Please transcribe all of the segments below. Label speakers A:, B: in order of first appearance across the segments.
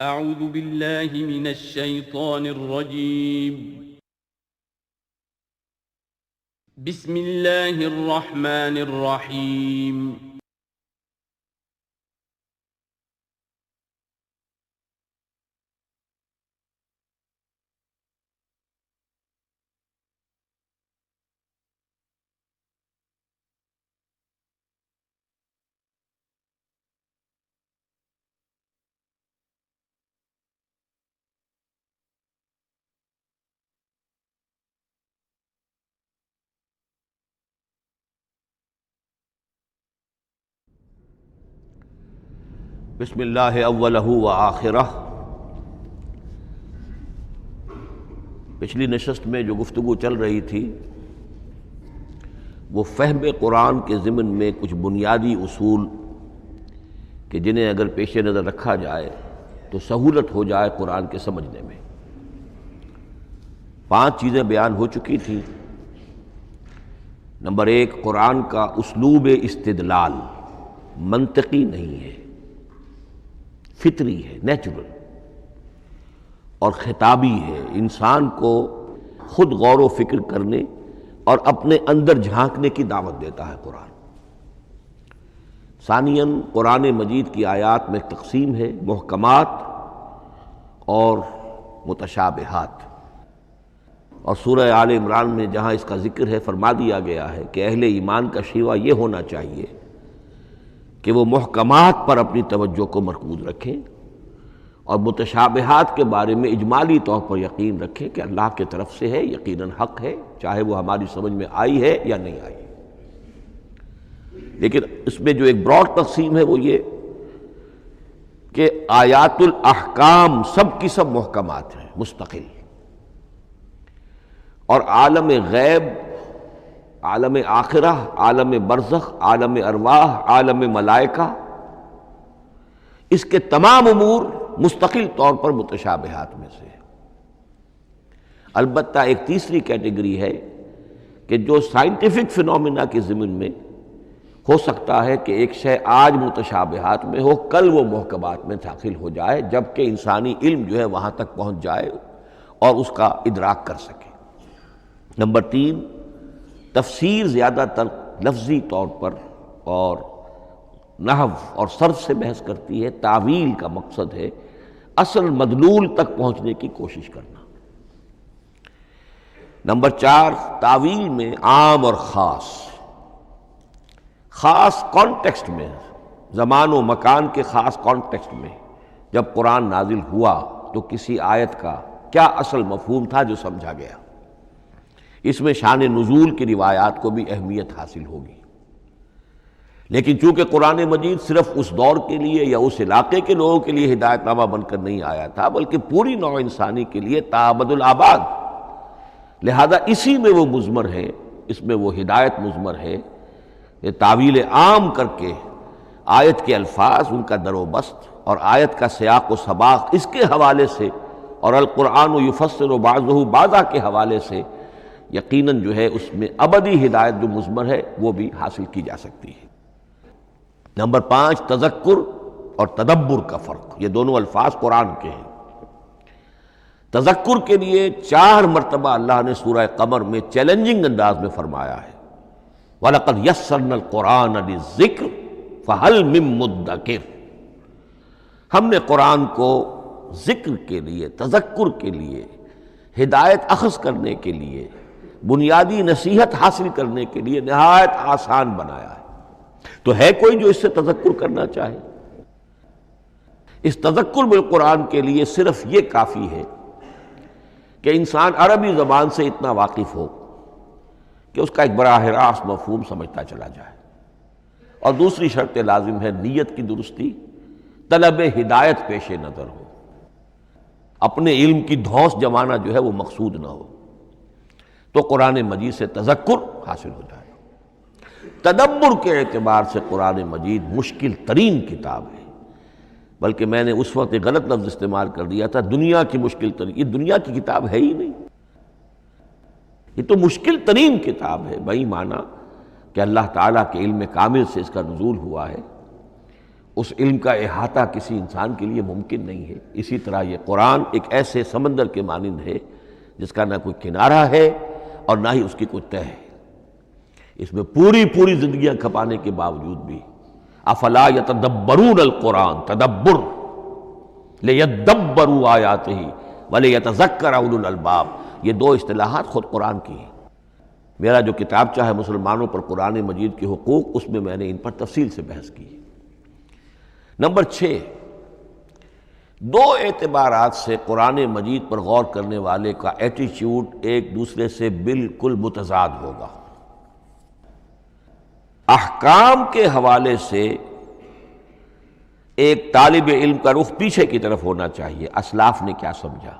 A: اعوذ باللہ من الشیطان الرجیم بسم اللہ الرحمن الرحیم
B: بسم اللہ اولہ و آخرہ۔ پچھلی نشست میں جو گفتگو چل رہی تھی وہ فہم قرآن کے ضمن میں کچھ بنیادی اصول کہ جنہیں اگر پیش نظر رکھا جائے تو سہولت ہو جائے قرآن کے سمجھنے میں۔ 5 چیزیں بیان ہو چکی تھیں۔ نمبر 1، قرآن کا اسلوب استدلال منطقی نہیں ہے، فطری ہے، نیچرل اور خطابی ہے، انسان کو خود غور و فکر کرنے اور اپنے اندر جھانکنے کی دعوت دیتا ہے قرآن۔ ثانیاً، قرآن مجید کی آیات میں تقسیم ہے، محکمات اور متشابہات، اور سورہ آل عمران میں جہاں اس کا ذکر ہے فرما دیا گیا ہے کہ اہل ایمان کا شیوہ یہ ہونا چاہیے کہ وہ محکمات پر اپنی توجہ کو مرکوز رکھیں اور متشابہات کے بارے میں اجمالی طور پر یقین رکھیں کہ اللہ کی طرف سے ہے، یقیناً حق ہے، چاہے وہ ہماری سمجھ میں آئی ہے یا نہیں آئی۔ لیکن اس میں جو ایک براڈ تقسیم ہے وہ یہ کہ آیات الاحکام سب کی سب محکمات ہیں، مستقل، اور عالم غیب، عالم آخرہ، عالم برزخ، عالم ارواح، عالم ملائکہ، اس کے تمام امور مستقل طور پر متشابہات میں سے۔ البتہ ایک تیسری کیٹیگری ہے کہ جو سائنٹیفک فنومینا کے ضمن میں ہو سکتا ہے کہ ایک شے آج متشابہات میں ہو، کل وہ محکمات میں داخل ہو جائے، جبکہ انسانی علم جو ہے وہاں تک پہنچ جائے اور اس کا ادراک کر سکے۔ نمبر 3، تفسیر زیادہ تر لفظی طور پر اور نحو اور صرف سے بحث کرتی ہے، تعویل کا مقصد ہے اصل مدلول تک پہنچنے کی کوشش کرنا۔ نمبر 4، تعویل میں عام اور خاص کانٹیکسٹ میں، زمان و مکان کے خاص کانٹیکسٹ میں جب قرآن نازل ہوا تو کسی آیت کا کیا اصل مفہوم تھا جو سمجھا گیا، اس میں شان نزول کی روایات کو بھی اہمیت حاصل ہوگی۔ لیکن چونکہ قرآن مجید صرف اس دور کے لیے یا اس علاقے کے لوگوں کے لیے ہدایت نامہ بن کر نہیں آیا تھا، بلکہ پوری نوع انسانی کے لیے تا ابد الآباد، لہذا اسی میں وہ مضمر ہے، اس میں وہ ہدایت مضمر ہے۔ یہ تعویل عام کر کے آیت کے الفاظ، ان کا در و بست اور آیت کا سیاق و سباق اس کے حوالے سے، اور القرآن یفسر بعضہ بعضا کے حوالے سے یقیناً جو ہے اس میں ابدی ہدایت جو مضمر ہے وہ بھی حاصل کی جا سکتی ہے۔ نمبر 5، تذکر اور تدبر کا فرق، یہ دونوں الفاظ قرآن کے ہیں۔ تذکر کے لیے 4 مرتبہ اللہ نے سورہ قمر میں چیلنجنگ انداز میں فرمایا ہے، وَلَقَدْ يَسَّرْنَا الْقُرْآنَ لِلذِّكْرِ فَهَلْ مِن مُّدَّكِرٍ، ہم نے قرآن کو ذکر کے لیے، تذکر کے لیے، ہدایت اخذ کرنے کے لیے، بنیادی نصیحت حاصل کرنے کے لیے نہایت آسان بنایا ہے۔ تو ہے کوئی جو اس سے تذکر کرنا چاہے؟ اس تذکر بالقرآن کے لیے صرف یہ کافی ہے کہ انسان عربی زبان سے اتنا واقف ہو کہ اس کا ایک براہ راست مفہوم سمجھتا چلا جائے، اور دوسری شرط لازم ہے نیت کی درستی، طلب ہدایت پیش نظر ہو، اپنے علم کی دھوس جمانا جو ہے وہ مقصود نہ ہو، تو قرآن مجید سے تذکر حاصل ہو جائے۔ تدبر کے اعتبار سے قرآن مجید مشکل ترین کتاب ہے، بلکہ میں نے اس وقت ایک غلط لفظ استعمال کر دیا تھا، دنیا کی مشکل ترین، یہ دنیا کی کتاب ہے ہی نہیں، یہ تو مشکل ترین کتاب ہے، بہی معنی کہ اللہ تعالیٰ کے علم کامل سے اس کا نزول ہوا ہے، اس علم کا احاطہ کسی انسان کے لیے ممکن نہیں ہے۔ اسی طرح یہ قرآن ایک ایسے سمندر کے مانند ہے جس کا نہ کوئی کنارہ ہے اور نہ ہی اس کی کوئی تہہ ہے۔ اس میں پوری زندگیاں کھپانے کے باوجود بھی افلا یتدبرون القرآن، تدبر لیدبروا آیاتہ ولیتذکر اولو الالباب، یہ دو اصطلاحات خود قرآن کی ہیں۔ میرا جو کتابچہ ہے مسلمانوں پر قرآن مجید کے حقوق، اس میں میں نے ان پر تفصیل سے بحث کی ہے۔ نمبر 6، دو اعتبارات سے قرآن مجید پر غور کرنے والے کا ایٹیچیوڈ ایک دوسرے سے بالکل متضاد ہوگا۔ احکام کے حوالے سے ایک طالب علم کا رخ پیچھے کی طرف ہونا چاہیے، اسلاف نے کیا سمجھا،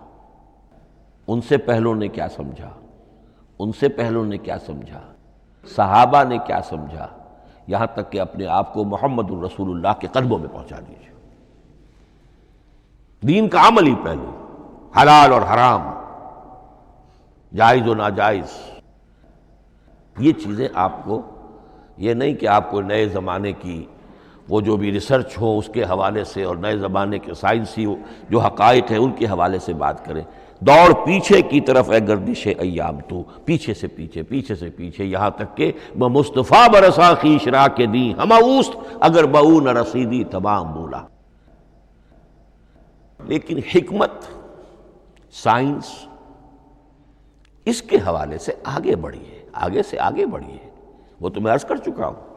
B: ان سے پہلوں نے کیا سمجھا، ان سے پہلوں نے کیا سمجھا، صحابہ نے کیا سمجھا، یہاں تک کہ اپنے آپ کو محمد الرسول اللہ کے قدموں میں پہنچا دیجیے۔ دین کا عملی پہلو، حلال اور حرام، جائز و ناجائز، یہ چیزیں آپ کو، یہ نہیں کہ آپ کو نئے زمانے کی وہ جو بھی ریسرچ ہو اس کے حوالے سے اور نئے زمانے کے سائنسی جو حقائق ہیں ان کے حوالے سے بات کریں۔ دوڑ پیچھے کی طرف ہے گردش ایام تو، پیچھے سے پیچھے، پیچھے سے پیچھے، یہاں تک کہ مصطفیٰ برسا خیش را کے دی ہم اوست اگر بہو نہ رسیدی تمام بولا۔ لیکن حکمت، سائنس، اس کے حوالے سے آگے بڑھیے، آگے سے آگے بڑھیے۔ وہ تو میں عرض کر چکا ہوں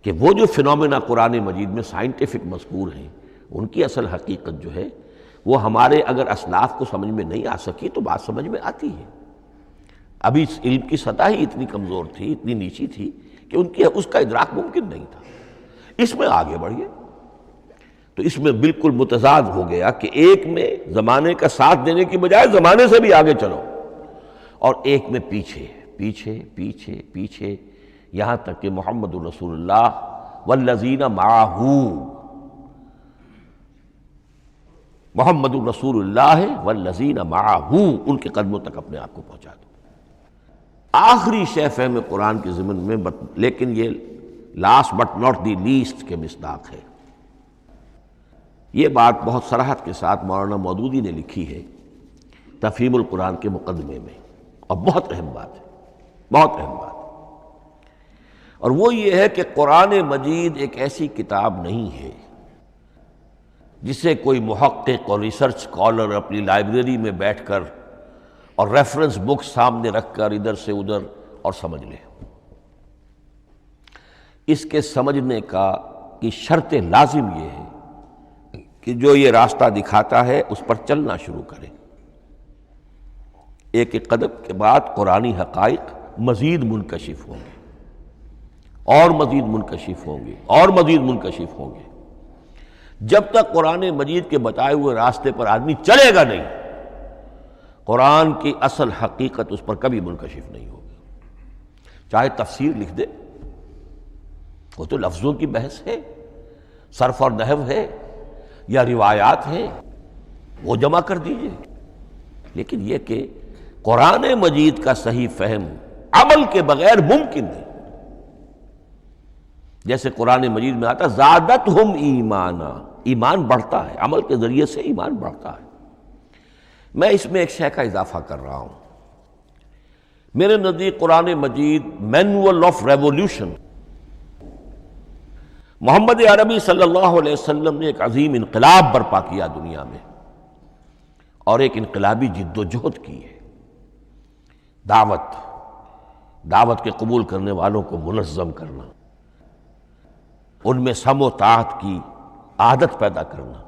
B: کہ وہ جو فینومینا قرآن مجید میں سائنٹیفک مذکور ہیں، ان کی اصل حقیقت جو ہے وہ ہمارے اگر اسلاف کو سمجھ میں نہیں آ سکی تو بات سمجھ میں آتی ہے۔ ابھی اس علم کی سطح ہی اتنی کمزور تھی، اتنی نیچی تھی کہ اس کا ادراک ممکن نہیں تھا۔ اس میں آگے بڑھیے تو اس میں بالکل متضاد ہو گیا کہ ایک میں زمانے کا ساتھ دینے کی بجائے زمانے سے بھی آگے چلو، اور ایک میں پیچھے پیچھے پیچھے پیچھے، یہاں تک کہ محمد الرسول اللہ والذین معہ، محمد الرسول اللہ والذین معہ، ان کے قدموں تک اپنے آپ کو پہنچا دو۔ آخری شے فہم قرآن کے ضمن میں، لیکن یہ last but not the least کے مصداق ہے۔ یہ بات بہت صراحت کے ساتھ مولانا مودودی نے لکھی ہے تفہیم القرآن کے مقدمے میں، اور بہت اہم بات ہے، بہت اہم بات ہے، اور وہ یہ ہے کہ قرآن مجید ایک ایسی کتاب نہیں ہے جسے کوئی محقق اور ریسرچ اسکالر اپنی لائبریری میں بیٹھ کر اور ریفرنس بک سامنے رکھ کر ادھر سے ادھر اور سمجھ لے۔ اس کے سمجھنے کی شرط لازم یہ ہے کہ جو یہ راستہ دکھاتا ہے اس پر چلنا شروع کرے۔ ایک ایک قدم کے بعد قرآنی حقائق مزید منکشف ہوں گے، اور مزید منکشف ہوں گے، اور مزید منکشف ہوں گے۔ جب تک قرآن مجید کے بتائے ہوئے راستے پر آدمی چلے گا نہیں، قرآن کی اصل حقیقت اس پر کبھی منکشف نہیں ہوگی۔ چاہے تفسیر لکھ دے، وہ تو لفظوں کی بحث ہے، صرف اور نحو ہے، یا روایات ہیں، وہ جمع کر دیجئے، لیکن یہ کہ قرآن مجید کا صحیح فہم عمل کے بغیر ممکن نہیں۔ جیسے قرآن مجید میں آتا زادتہم ایمانا، ایمان بڑھتا ہے، عمل کے ذریعے سے ایمان بڑھتا ہے۔ میں اس میں ایک شے کا اضافہ کر رہا ہوں۔ میرے نزدیک قرآن مجید مینول آف ریولیوشن، محمد عربی صلی اللہ علیہ وسلم نے ایک عظیم انقلاب برپا کیا دنیا میں، اور ایک انقلابی جد و جہد کی ہے۔ دعوت کے قبول کرنے والوں کو منظم کرنا، ان میں سم و طاعت کی عادت پیدا کرنا،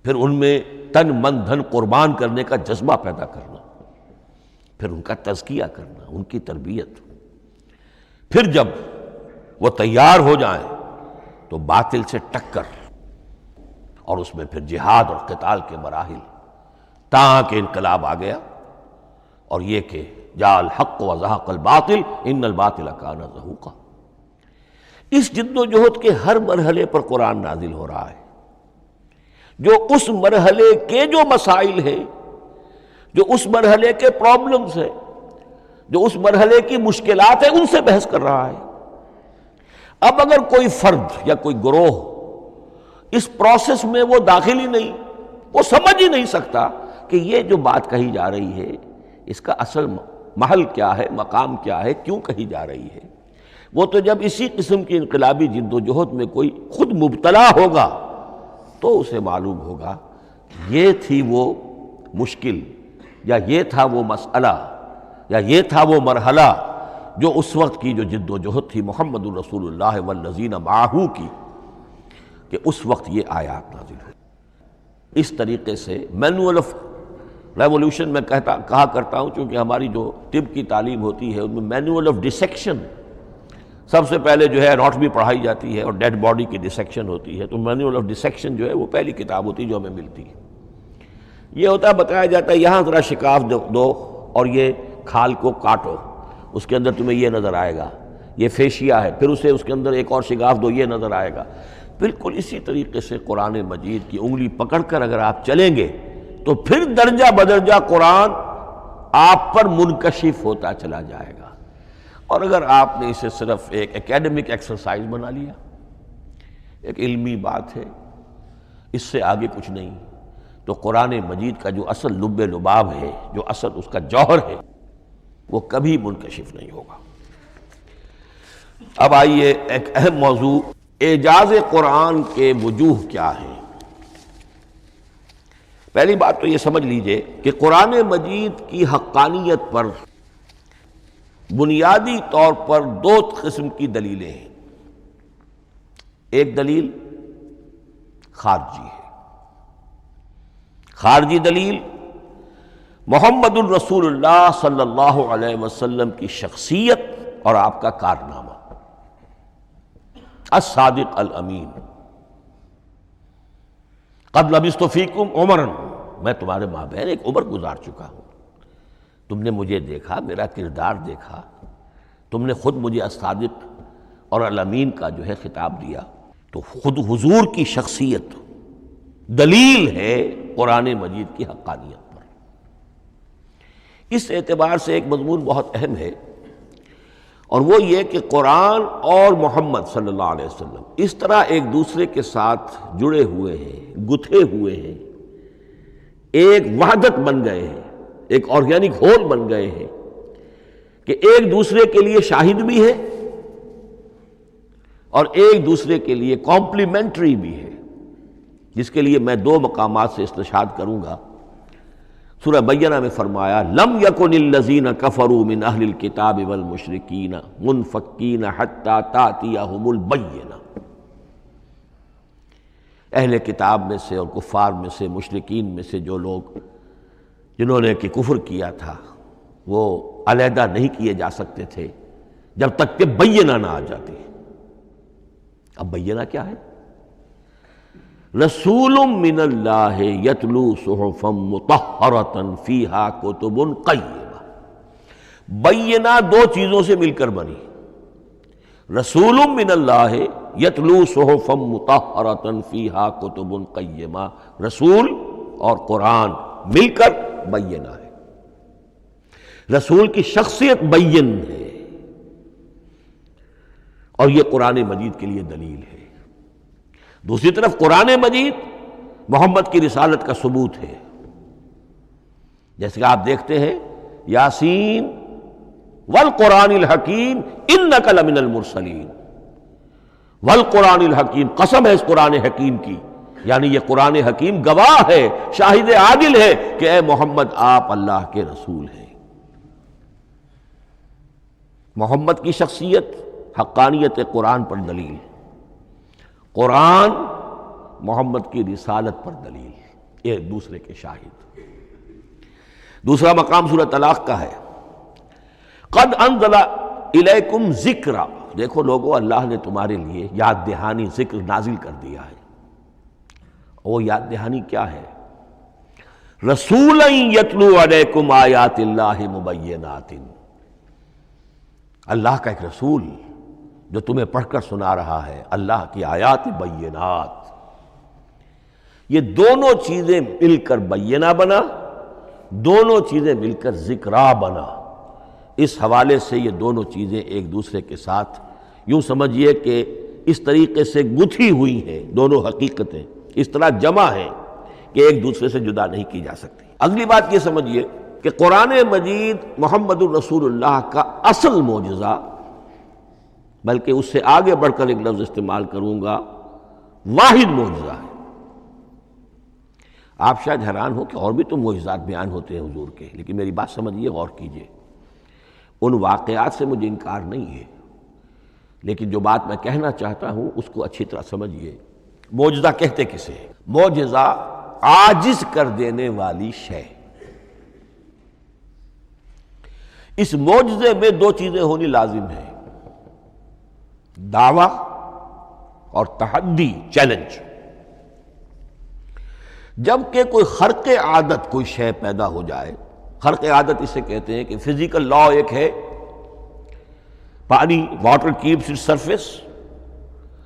B: پھر ان میں تن من دھن قربان کرنے کا جذبہ پیدا کرنا، پھر ان کا تزکیہ کرنا، ان کی تربیت، پھر جب وہ تیار ہو جائیں تو باطل سے ٹکر، اور اس میں پھر جہاد اور قتال کے مراحل، تاکہ انقلاب آ گیا، اور یہ کہ جاء الحق وزہق الباطل ان الباطل کان زہوقا۔ اس جد و جہد کے ہر مرحلے پر قرآن نازل ہو رہا ہے، جو اس مرحلے کے جو مسائل ہیں، جو اس مرحلے کے پرابلمز ہیں، جو اس مرحلے کی مشکلات ہیں، ان سے بحث کر رہا ہے۔ اب اگر کوئی فرد یا کوئی گروہ اس پروسیس میں وہ داخل ہی نہیں، وہ سمجھ ہی نہیں سکتا کہ یہ جو بات کہی جا رہی ہے اس کا اصل محل کیا ہے، مقام کیا ہے، کیوں کہی جا رہی ہے۔ وہ تو جب اسی قسم کی انقلابی جد و جہد میں کوئی خود مبتلا ہوگا تو اسے معلوم ہوگا یہ تھی وہ مشکل، یا یہ تھا وہ مسئلہ، یا یہ تھا وہ مرحلہ جو اس وقت کی جو جد و جہد تھی محمد الرسول اللہ والذین معہ کی، کہ اس وقت یہ آیات نازل ہوئی۔ اس طریقے سے مینول آف ریولوشن میں کہا کرتا ہوں، چونکہ ہماری جو طب کی تعلیم ہوتی ہے ان میں مینول آف ڈسیکشن سب سے پہلے جو ہے اناٹومی پڑھائی جاتی ہے اور ڈیڈ باڈی کی ڈسیکشن ہوتی ہے، تو مینول آف ڈسیکشن جو ہے وہ پہلی کتاب ہوتی ہے جو ہمیں ملتی ہے۔ یہ ہوتا ہے، بتایا جاتا ہے یہاں ذرا شکاف دو اور یہ کھال کو کاٹو، اس کے اندر تمہیں یہ نظر آئے گا، یہ فیشیا ہے، پھر اسے اس کے اندر ایک اور شگاف دو، یہ نظر آئے گا۔ بالکل اسی طریقے سے قرآن مجید کی انگلی پکڑ کر اگر آپ چلیں گے تو پھر درجہ بدرجہ قرآن آپ پر منکشف ہوتا چلا جائے گا۔ اور اگر آپ نے اسے صرف ایک اکیڈمک ایکسرسائز بنا لیا، ایک علمی بات ہے، اس سے آگے کچھ نہیں، تو قرآن مجید کا جو اصل لب لباب ہے، جو اصل اس کا جوہر ہے، وہ کبھی منکشف نہیں ہوگا۔ اب آئیے ایک اہم موضوع، اعجاز قرآن کے وجوہ کیا ہیں۔ پہلی بات تو یہ سمجھ لیجئے کہ قرآن مجید کی حقانیت پر بنیادی طور پر دو قسم کی دلیلیں ہیں۔ ایک دلیل خارجی ہے، خارجی دلیل محمد الرسول اللہ صلی اللہ علیہ وسلم کی شخصیت اور آپ کا کارنامہ، الصادق الامین، قد لبثت فیکم عمرا، میں تمہارے مابین ایک عمر گزار چکا ہوں، تم نے مجھے دیکھا، میرا کردار دیکھا، تم نے خود مجھے الصادق اور الامین کا جو ہے خطاب دیا، تو خود حضور کی شخصیت دلیل ہے قرآن مجید کی حقانیت پر۔ اس اعتبار سے ایک مضمون بہت اہم ہے، اور وہ یہ کہ قرآن اور محمد صلی اللہ علیہ وسلم اس طرح ایک دوسرے کے ساتھ جڑے ہوئے ہیں، گتھے ہوئے ہیں، ایک وحدت بن گئے ہیں، ایک آرگینک ہول بن گئے ہیں، کہ ایک دوسرے کے لیے شاہد بھی ہے اور ایک دوسرے کے لیے کمپلیمنٹری بھی ہے، جس کے لیے میں دو مقامات سے استشہاد کروں گا۔ سورہ بینہ میں فرمایا لم یکن الذین کفروا من اہل الکتاب والمشرکین منفکین حتی تأتیہم البینہ، اہل کتاب میں سے اور کفار میں سے، مشرکین میں سے جو لوگ جنہوں نے کہ کفر کیا تھا، وہ علیحدہ نہیں کیے جا سکتے تھے جب تک کہ بینہ نہ آ جاتی۔ اب بینہ کیا ہے؟ رسول من اللہ یتلو صحفا مطہرۃ فیہا کتب قیمہ، بینہ دو چیزوں سے مل کر بنی، رسول من اللہ یتلو صحفا مطہرۃ فیہا کتب قیمہ، رسول اور قرآن مل کر بینہ ہے، رسول کی شخصیت بین ہے، اور یہ قرآن مجید کے لیے دلیل ہے۔ دوسری طرف قرآن مجید محمد کی رسالت کا ثبوت ہے، جیسے کہ آپ دیکھتے ہیں یاسین والقرآن الحکیم انک لمن المرسلین، والقرآن الحکیم، قسم ہے اس قرآن حکیم کی، یعنی یہ قرآن حکیم گواہ ہے، شاہد عادل ہے کہ اے محمد آپ اللہ کے رسول ہیں۔ محمد کی شخصیت، حقانیت قرآن پر دلیل، قرآن محمد کی رسالت پر دلیل، ایک دوسرے کے شاہد۔ دوسرا مقام سورہ طلاق کا ہے، قد انزل الیکم ذکرا، دیکھو لوگو اللہ نے تمہارے لیے یاد دہانی ذکر نازل کر دیا ہے، وہ یاد دہانی کیا ہے؟ رسولا یتلو علیکم آیات اللہ مبینات، اللہ کا ایک رسول جو تمہیں پڑھ کر سنا رہا ہے اللہ کی آیات بینات، یہ دونوں چیزیں مل کر بینہ بنا، دونوں چیزیں مل کر ذکرا بنا۔ اس حوالے سے یہ دونوں چیزیں ایک دوسرے کے ساتھ یوں سمجھیے کہ اس طریقے سے گتھی ہوئی ہیں دونوں حقیقتیں، اس طرح جمع ہیں کہ ایک دوسرے سے جدا نہیں کی جا سکتی۔ اگلی بات یہ سمجھیے کہ قرآن مجید محمد الرسول اللہ کا اصل معجزہ، بلکہ اس سے آگے بڑھ کر ایک لفظ استعمال کروں گا، واحد معجزہ ہے۔ آپ شاید حیران ہو کہ اور بھی تو معجزات بیان ہوتے ہیں حضور کے، لیکن میری بات سمجھیے، غور کیجیے۔ ان واقعات سے مجھے انکار نہیں ہے، لیکن جو بات میں کہنا چاہتا ہوں اس کو اچھی طرح سمجھیے۔ معجزہ کہتے کسے؟ معجزہ عاجز کر دینے والی شے۔ اس معجزے میں دو چیزیں ہونی لازم ہیں، دعویٰ اور تحدی، چیلنج۔ جبکہ کوئی خرق عادت کوئی شے پیدا ہو جائے، خرق عادت اسے کہتے ہیں کہ فزیکل لا ایک ہے، پانی، واٹر کیپس اٹس سرفیس،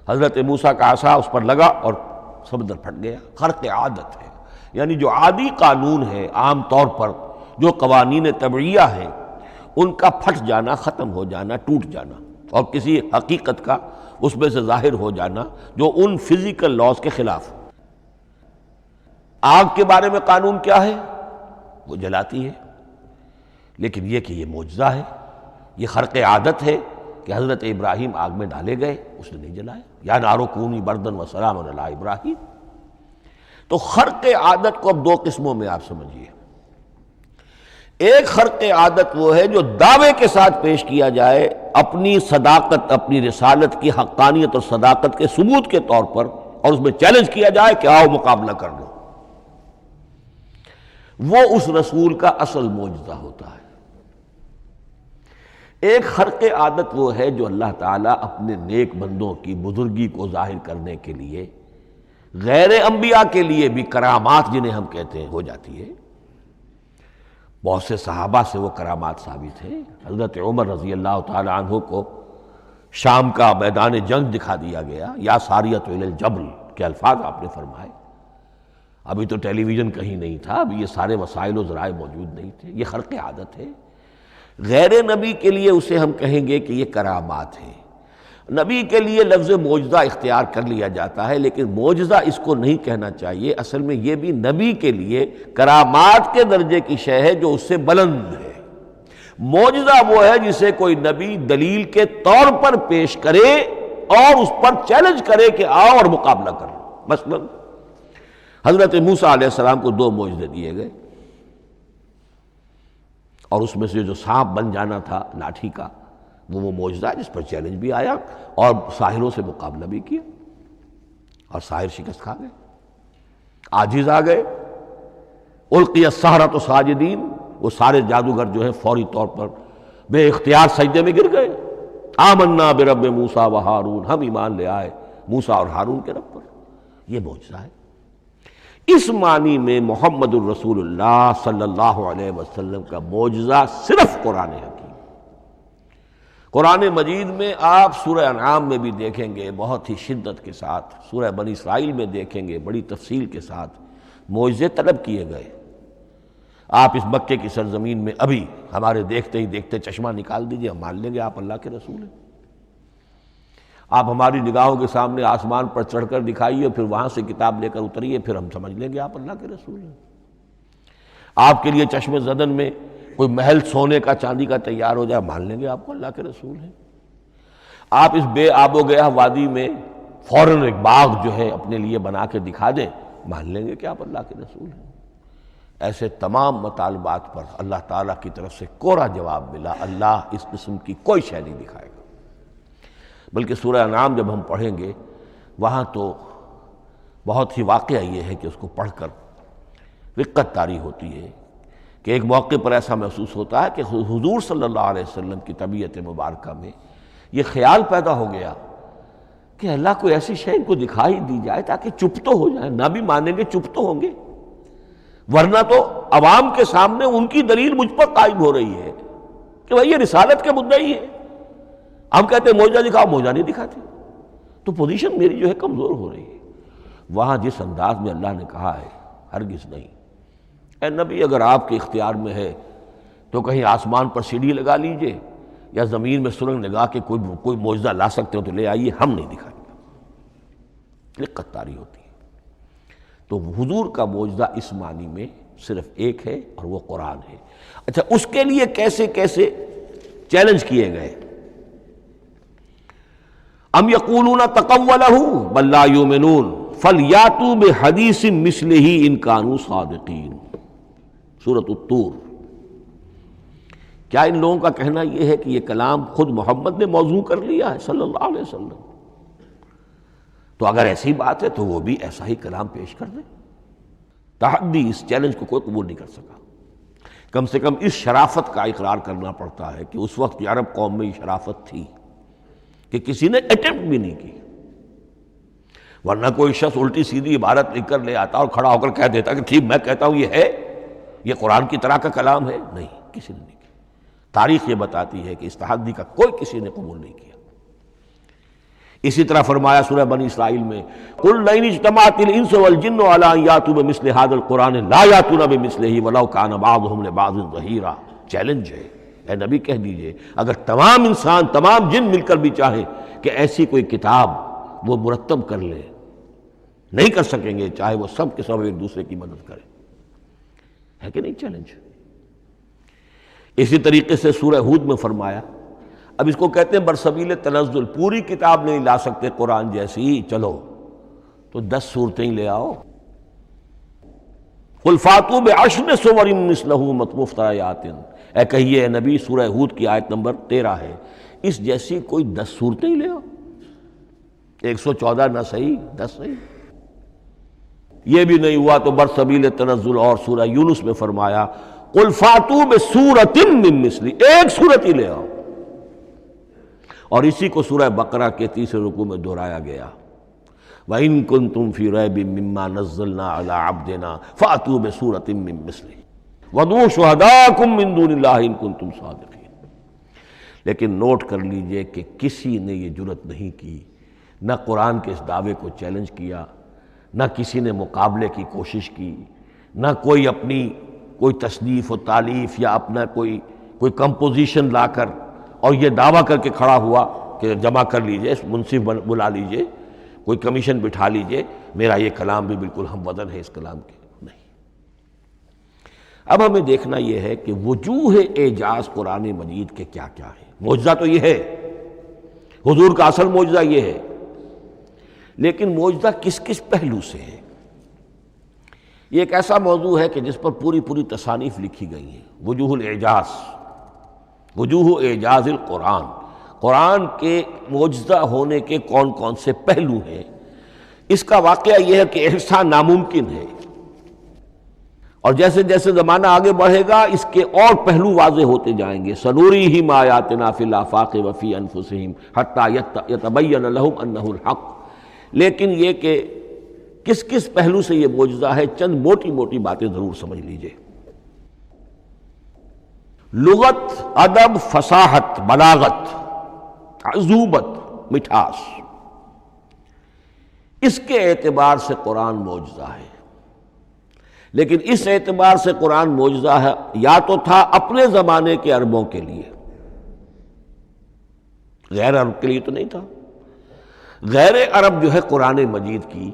B: حضرت موسیٰ کا عصا اس پر لگا اور سمندر پھٹ گیا، خرق عادت ہے، یعنی جو عادی قانون ہے، عام طور پر جو قوانین طبعیہ ہیں ان کا پھٹ جانا، ختم ہو جانا، ٹوٹ جانا، اور کسی حقیقت کا اس میں سے ظاہر ہو جانا جو ان فزیکل لاز کے خلاف۔ آگ کے بارے میں قانون کیا ہے؟ وہ جلاتی ہے، لیکن یہ کہ یہ معجزہ ہے، یہ خرق عادت ہے کہ حضرت ابراہیم آگ میں ڈالے گئے، اس نے نہیں جلایا، یا نارو کونی بردن و سلام علی ابراہیم۔ تو خرق عادت کو اب دو قسموں میں آپ سمجھیے۔ ایک خرق عادت وہ ہے جو دعوے کے ساتھ پیش کیا جائے، اپنی صداقت، اپنی رسالت کی حقانیت اور صداقت کے ثبوت کے طور پر، اور اس میں چیلنج کیا جائے کہ آؤ مقابلہ کر لو۔ وہ اس رسول کا اصل معجزہ ہوتا ہے۔ ایک خرق عادت وہ ہے جو اللہ تعالیٰ اپنے نیک بندوں کی بزرگی کو ظاہر کرنے کے لیے، غیر انبیاء کے لیے بھی کرامات جنہیں ہم کہتے ہیں ہو جاتی ہے۔ بہت سے صحابہ سے وہ کرامات ثابت ہیں۔ حضرت عمر رضی اللہ تعالی عنہ کو شام کا میدان جنگ دکھا دیا گیا، یا ساریۃ الی الجبل کے الفاظ آپ نے فرمائے۔ ابھی تو ٹیلی ویژن کہیں نہیں تھا، ابھی یہ سارے وسائل و ذرائع موجود نہیں تھے، یہ خرق عادت ہے۔ غیر نبی کے لیے اسے ہم کہیں گے کہ یہ کرامات ہے۔ نبی کے لیے لفظ معجزہ اختیار کر لیا جاتا ہے، لیکن معجزہ اس کو نہیں کہنا چاہیے، اصل میں یہ بھی نبی کے لیے کرامات کے درجے کی شے ہے جو اس سے بلند ہے۔ معجزہ وہ ہے جسے کوئی نبی دلیل کے طور پر پیش کرے اور اس پر چیلنج کرے کہ آؤ اور مقابلہ کرو۔ مثلا حضرت موسیٰ علیہ السلام کو دو معجزے دیے گئے، اور اس میں سے جو سانپ بن جانا تھا لاٹھی کا، وہ معجزہ ہے جس پر چیلنج بھی آیا اور ساحروں سے مقابلہ بھی کیا، اور ساحر شکست کھا گئے، عاجز آ گئے۔ القی السحرۃ ساجدین، وہ سارے جادوگر جو ہیں فوری طور پر بے اختیار سجدے میں گر گئے۔ آمنا برب موسیٰ و ہارون، ہم ایمان لے آئے موسیٰ اور ہارون کے رب پر۔ یہ معجزہ ہے۔ اس معنی میں محمد الرسول اللہ صلی اللہ علیہ وسلم کا معجزہ صرف قرآن حکیم۔ قرآن مجید میں آپ سورہ انعام میں بھی دیکھیں گے بہت ہی شدت کے ساتھ، سورہ بنی اسرائیل میں دیکھیں گے بڑی تفصیل کے ساتھ معجزے طلب کیے گئے۔ آپ اس مکے کی سرزمین میں ابھی ہمارے دیکھتے ہی دیکھتے چشمہ نکال دیجئے، ہم مان لیں گے آپ اللہ کے رسول ہیں۔ آپ ہماری نگاہوں کے سامنے آسمان پر چڑھ کر دکھائیے، پھر وہاں سے کتاب لے کر اتریے، پھر ہم سمجھ لیں گے آپ اللہ کے رسول ہیں۔ آپ کے لیے چشم زدن میں کوئی محل سونے کا چاندی کا تیار ہو جائے، مان لیں گے آپ کو اللہ کے رسول ہیں۔ آپ اس بے آب و گیا وادی میں فوراً ایک باغ جو ہے اپنے لیے بنا کے دکھا دیں، مان لیں گے کہ آپ اللہ کے رسول ہیں۔ ایسے تمام مطالبات پر اللہ تعالیٰ کی طرف سے کوڑا جواب ملا، اللہ اس قسم کی کوئی شے نہیں دکھائے گا۔ بلکہ سورہ انعام جب ہم پڑھیں گے وہاں تو بہت ہی واقعہ یہ ہے کہ اس کو پڑھ کر رقت طاری ہوتی ہے کہ ایک موقع پر ایسا محسوس ہوتا ہے کہ حضور صلی اللہ علیہ وسلم کی طبیعت مبارکہ میں یہ خیال پیدا ہو گیا کہ اللہ کو ایسی شے ان کو دکھائی دی جائے تاکہ چپ تو ہو جائیں، نہ بھی مانیں گے چپ تو ہوں گے، ورنہ تو عوام کے سامنے ان کی دلیل مجھ پر قائم ہو رہی ہے کہ بھائی یہ رسالت کے مدعی ہے، ہم کہتے ہیں معجزہ دکھاؤ، معجزہ نہیں دکھاتے، تو پوزیشن میری جو ہے کمزور ہو رہی ہے۔ وہاں جس انداز میں اللہ نے کہا ہے، ہرگز نہیں، اے نبی اگر آپ کے اختیار میں ہے تو کہیں آسمان پر سیڑھی لگا لیجئے، یا زمین میں سرنگ لگا کے کوئی معجزہ لا سکتے ہو تو لے آئیے، ہم نہیں دکھائیں گے۔ لقت طاری ہوتی ہے۔ تو حضور کا معجزہ اس معنی میں صرف ایک ہے اور وہ قرآن ہے۔ اچھا، اس کے لیے کیسے کیسے چیلنج کیے گئے؟ ام یقولون تقولہ بل لا یؤمنون فلیاتوا بحدیث مثلہ ان کانوا صادقین، سورۃ الطور۔ کیا ان لوگوں کا کہنا یہ ہے کہ یہ کلام خود محمد نے موضوع کر لیا ہے صلی اللہ علیہ وسلم؟ تو اگر ایسی بات ہے تو وہ بھی ایسا ہی کلام پیش کر دیں۔ تحدی، اس چیلنج کو کوئی قبول نہیں کر سکا۔ کم سے کم اس شرافت کا اقرار کرنا پڑتا ہے کہ اس وقت عرب قوم میں یہ شرافت تھی کہ کسی نے اٹیمپٹ بھی نہیں کی، ورنہ کوئی شخص الٹی سیدھی عبارت لکھ کر لے آتا اور کھڑا ہو کر کہہ دیتا کہ ٹھیک میں کہتا ہوں یہ ہے، یہ قرآن کی طرح کا کلام ہے۔ نہیں، کسی نے نہیں کیا۔ تاریخ یہ بتاتی ہے کہ اس تحدی کا کوئی کسی نے قبول نہیں کیا۔ اسی طرح فرمایا سورہ بنی اسرائیل میں قُلْ لَئِنِ اجْتَمَعَتِ الْإِنسُ وَالْجِنُّ عَلَىٰ أَن يَأْتُوا بِمِثْلِ هَٰذَا الْقُرْآنِ لَا يَأْتُونَ بِمِثْلِهِ وَلَوْ كَانَ بَعْضُهُمْ لِبَعْضٍ ظَهِيرًا۔ چیلنج ہے، اے نبی کہہ دیجئے اگر تمام انسان، تمام جن مل کر بھی چاہیں کہ ایسی کوئی کتاب وہ مرتب کر لے، نہیں کر سکیں گے، چاہے وہ سب کے سب ایک دوسرے کی مدد کریں۔ ہے کہ نہیں چیلنج؟ اسی طریقے سے سورہ ہود میں فرمایا، اب اس کو کہتے ہیں برسبیل تنزل، پوری کتاب نہیں لا سکتے قرآن جیسی، چلو تو 10 صورتیں لے آؤ۔ قُلْ فَأْتُوا بِعَشْرِ سُوَرٍ مِثْلَهُ مُفْتَرَيَاتٍ، اے کہیے اے نبی، سورہ ہود کی آیت نمبر 13 ہے، اس جیسی کوئی 10 صورتیں لے آؤ۔ 114 نہ صحیح، 10 صحیح۔ یہ بھی نہیں ہوا تو برسبیل تنزل اور سورہ یونس میں فرمایا قُلْ فَأْتُوا بِسُورَةٍ مِّن مِثْلِهِ، ایک صورت ہی لے آؤ۔ اور اسی کو سورہ بقرہ کے 30 رکوع میں دہرایا گیا، وَإِن كُنتُمْ فِي رَيْبٍ مِّمَّا نَزَّلْنَا عَلَىٰ عَبْدِنَا فَأْتُوا بِسُورَةٍ مِّن مِّثْلِهِ وَادْعُوا شُهَدَاءَكُم مِّن دُونِ اللَّهِ إِن كُنتُمْ صَادِقِينَ۔ لیکن نوٹ کر لیجئے کہ کسی نے یہ جرأت نہیں کی، نہ قرآن کے اس دعوے کو چیلنج کیا، نہ کسی نے مقابلے کی کوشش کی، نہ کوئی اپنی کوئی تصنیف و تالیف یا اپنا کوئی کمپوزیشن لا کر اور یہ دعویٰ کر کے کھڑا ہوا کہ جمع کر لیجئے، منصف بلا لیجئے، کوئی کمیشن بٹھا لیجئے، میرا یہ کلام بھی بالکل ہم وزن ہے اس کلام کے۔ نہیں۔ اب ہمیں دیکھنا یہ ہے کہ وجوہ اعجاز قرآن مجید کے کیا کیا ہیں۔ معجزہ تو یہ ہے، حضور کا اصل معجزہ یہ ہے، لیکن معجزہ کس کس پہلو سے ہے؟ یہ ایک ایسا موضوع ہے کہ جس پر پوری تصانیف لکھی گئی ہیں۔ وجوہ الاعجاز، وجوہ اعجاز القرآن، قرآن کے معجزہ ہونے کے کون کون سے پہلو ہیں۔ اس کا واقعہ یہ ہے کہ احصاء ناممکن ہے، اور جیسے جیسے زمانہ آگے بڑھے گا اس کے اور پہلو واضح ہوتے جائیں گے۔ سنوریہم آیاتنا فی الآفاق وفی انفسہم حتی یتبین لہم انہ الحق۔ لیکن یہ کہ کس کس پہلو سے یہ معجزہ ہے، چند موٹی موٹی باتیں ضرور سمجھ لیجئے۔ لغت، ادب، فصاحت، بلاغت، عذوبت، مٹھاس، اس کے اعتبار سے قرآن معجزہ ہے۔ لیکن اس اعتبار سے قرآن معجزہ ہے یا تو تھا اپنے زمانے کے عربوں کے لیے، غیر عرب کے لیے تو نہیں تھا۔ غیر عرب جو ہے قرآن مجید کی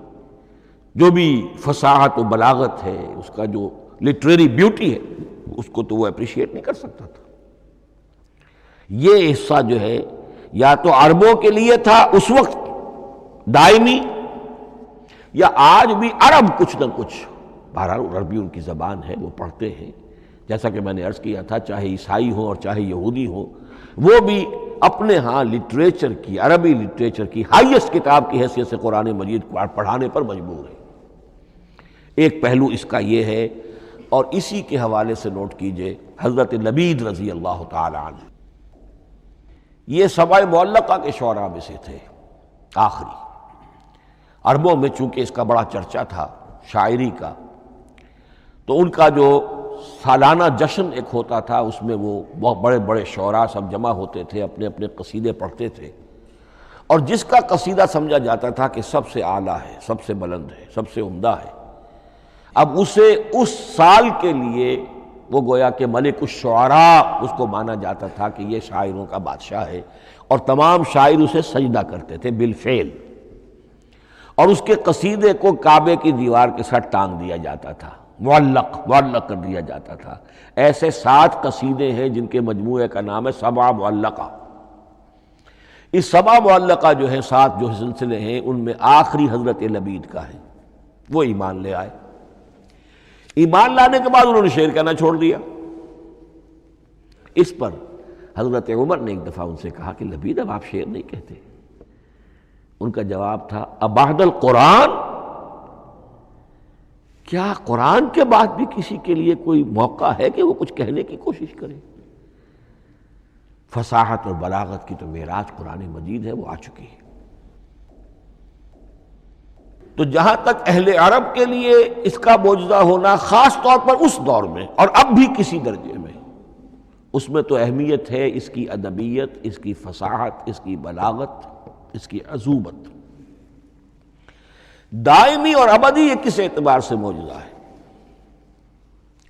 B: جو بھی فصاحت و بلاغت ہے، اس کا جو لٹریری بیوٹی ہے، اس کو تو وہ اپریشیٹ نہیں کر سکتا تھا۔ یہ حصہ جو ہے یا تو عربوں کے لیے تھا اس وقت دائمی، یا آج بھی عرب کچھ نہ کچھ، بہرحال عربی ان کی زبان ہے، وہ پڑھتے ہیں، جیسا کہ میں نے عرض کیا تھا، چاہے عیسائی ہوں اور چاہے یہودی ہوں، وہ بھی اپنے ہاں لٹریچر کی، عربی لٹریچر کی ہائیسٹ کتاب کی حیثیت سے قرآن مجید کو پڑھانے پر مجبور ہے۔ ایک پہلو اس کا یہ ہے، اور اسی کے حوالے سے نوٹ کیجئے حضرت لبید رضی اللہ تعالی عنہ، یہ سبع معلقہ کے شعراء میں سے تھے آخری۔ عربوں میں چونکہ اس کا بڑا چرچا تھا شاعری کا، تو ان کا جو سالانہ جشن ایک ہوتا تھا، اس میں وہ بہت بڑے بڑے شعراء سب جمع ہوتے تھے، اپنے اپنے قصیدے پڑھتے تھے، اور جس کا قصیدہ سمجھا جاتا تھا کہ سب سے اعلیٰ ہے، سب سے بلند ہے، سب سے عمدہ ہے، اب اسے اس سال کے لیے وہ گویا کہ ملک الشعراء اس کو مانا جاتا تھا کہ یہ شاعروں کا بادشاہ ہے، اور تمام شاعر اسے سجدہ کرتے تھے بالفعل۔ اور اس کے قصیدے کو کعبے کی دیوار کے ساتھ ٹانگ دیا جاتا تھا، معلق کر دیا جاتا تھا۔ ایسے 7 قصیدے ہیں جن کے مجموعے کا نام ہے 7 معلقہ۔ اس 7 معلقہ جو ہیں 7 جو سلسلے ہیں، ان میں آخری حضرت لبید کا ہے، وہ ایمان لے آئے۔ ایمان لانے کے بعد انہوں نے شعر کہنا چھوڑ دیا۔ اس پر حضرت عمر نے ایک دفعہ ان سے کہا کہ لبید اب آپ شعر نہیں کہتے۔ ان کا جواب تھا ابعد القرآن، کیا قرآن کے بعد بھی کسی کے لیے کوئی موقع ہے کہ وہ کچھ کہنے کی کوشش کرے؟ فصاحت اور بلاغت کی تو معراج قرآن مجید ہے، وہ آ چکی ہے۔ تو جہاں تک اہل عرب کے لیے اس کا معجزہ ہونا خاص طور پر اس دور میں اور اب بھی کسی درجے میں، اس میں تو اہمیت ہے اس کی ادبیت، اس کی فصاحت، اس کی بلاغت، اس کی عذوبت۔ دائمی اور ابدی یہ کس اعتبار سے معجزہ ہے؟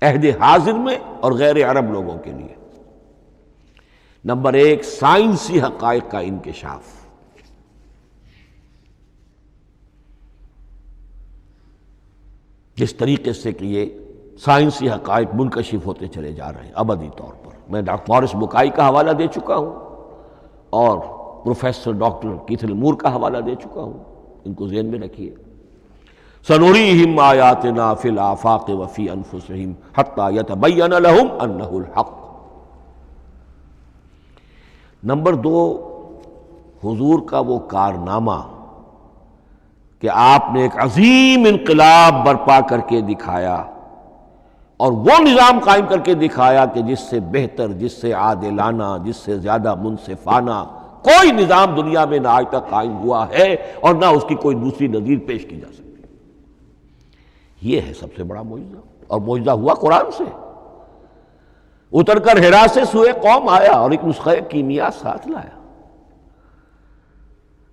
B: عہد حاضر میں اور غیر عرب لوگوں کے لیے۔ نمبر 1، سائنسی حقائق کا انکشاف۔ جس طریقے سے کہ یہ سائنسی حقائق منکشف ہوتے چلے جا رہے ہیں ابدی طور پر، میں ڈاکٹر مورس بکائی کا حوالہ دے چکا ہوں اور پروفیسر ڈاکٹر کیتھل مور کا حوالہ دے چکا ہوں، ان کو ذہن میں رکھیے۔ سنریہم آیاتنا فی الآفاق وفی انفسہم حتی یتبین لہم انہ الحق۔ نمبر 2، حضور کا وہ کارنامہ کہ آپ نے ایک عظیم انقلاب برپا کر کے دکھایا اور وہ نظام قائم کر کے دکھایا کہ جس سے بہتر، جس سے عادلانہ، جس سے زیادہ منصفانہ کوئی نظام دنیا میں نہ آج تک قائم ہوا ہے اور نہ اس کی کوئی دوسری نظیر پیش کی جا سکتی۔ یہ ہے سب سے بڑا معجزہ، اور معجزہ ہوا قرآن سے۔ اتر کر حرا سے سوئے قوم آیا اور ایک نسخہ کیمیا ساتھ لایا۔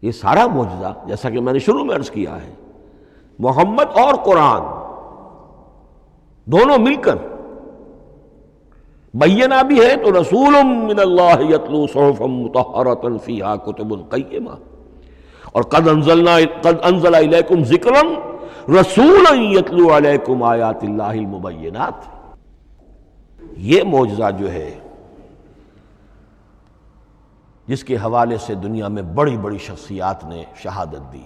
B: یہ سارا معجزہ، جیسا کہ میں نے شروع میں عرض کیا ہے، محمد اور قرآن دونوں مل کر بینہ بھی ہے تو رسول من اللہ یتلو صحفا مطہرۃ فیہا کتب قیمہ، اور قد انزل الیکم ذکرا رسولا یتلو علیکم آیات اللہ المبینات۔ یہ معجزہ جو ہے جس کے حوالے سے دنیا میں بڑی بڑی شخصیات نے شہادت دی۔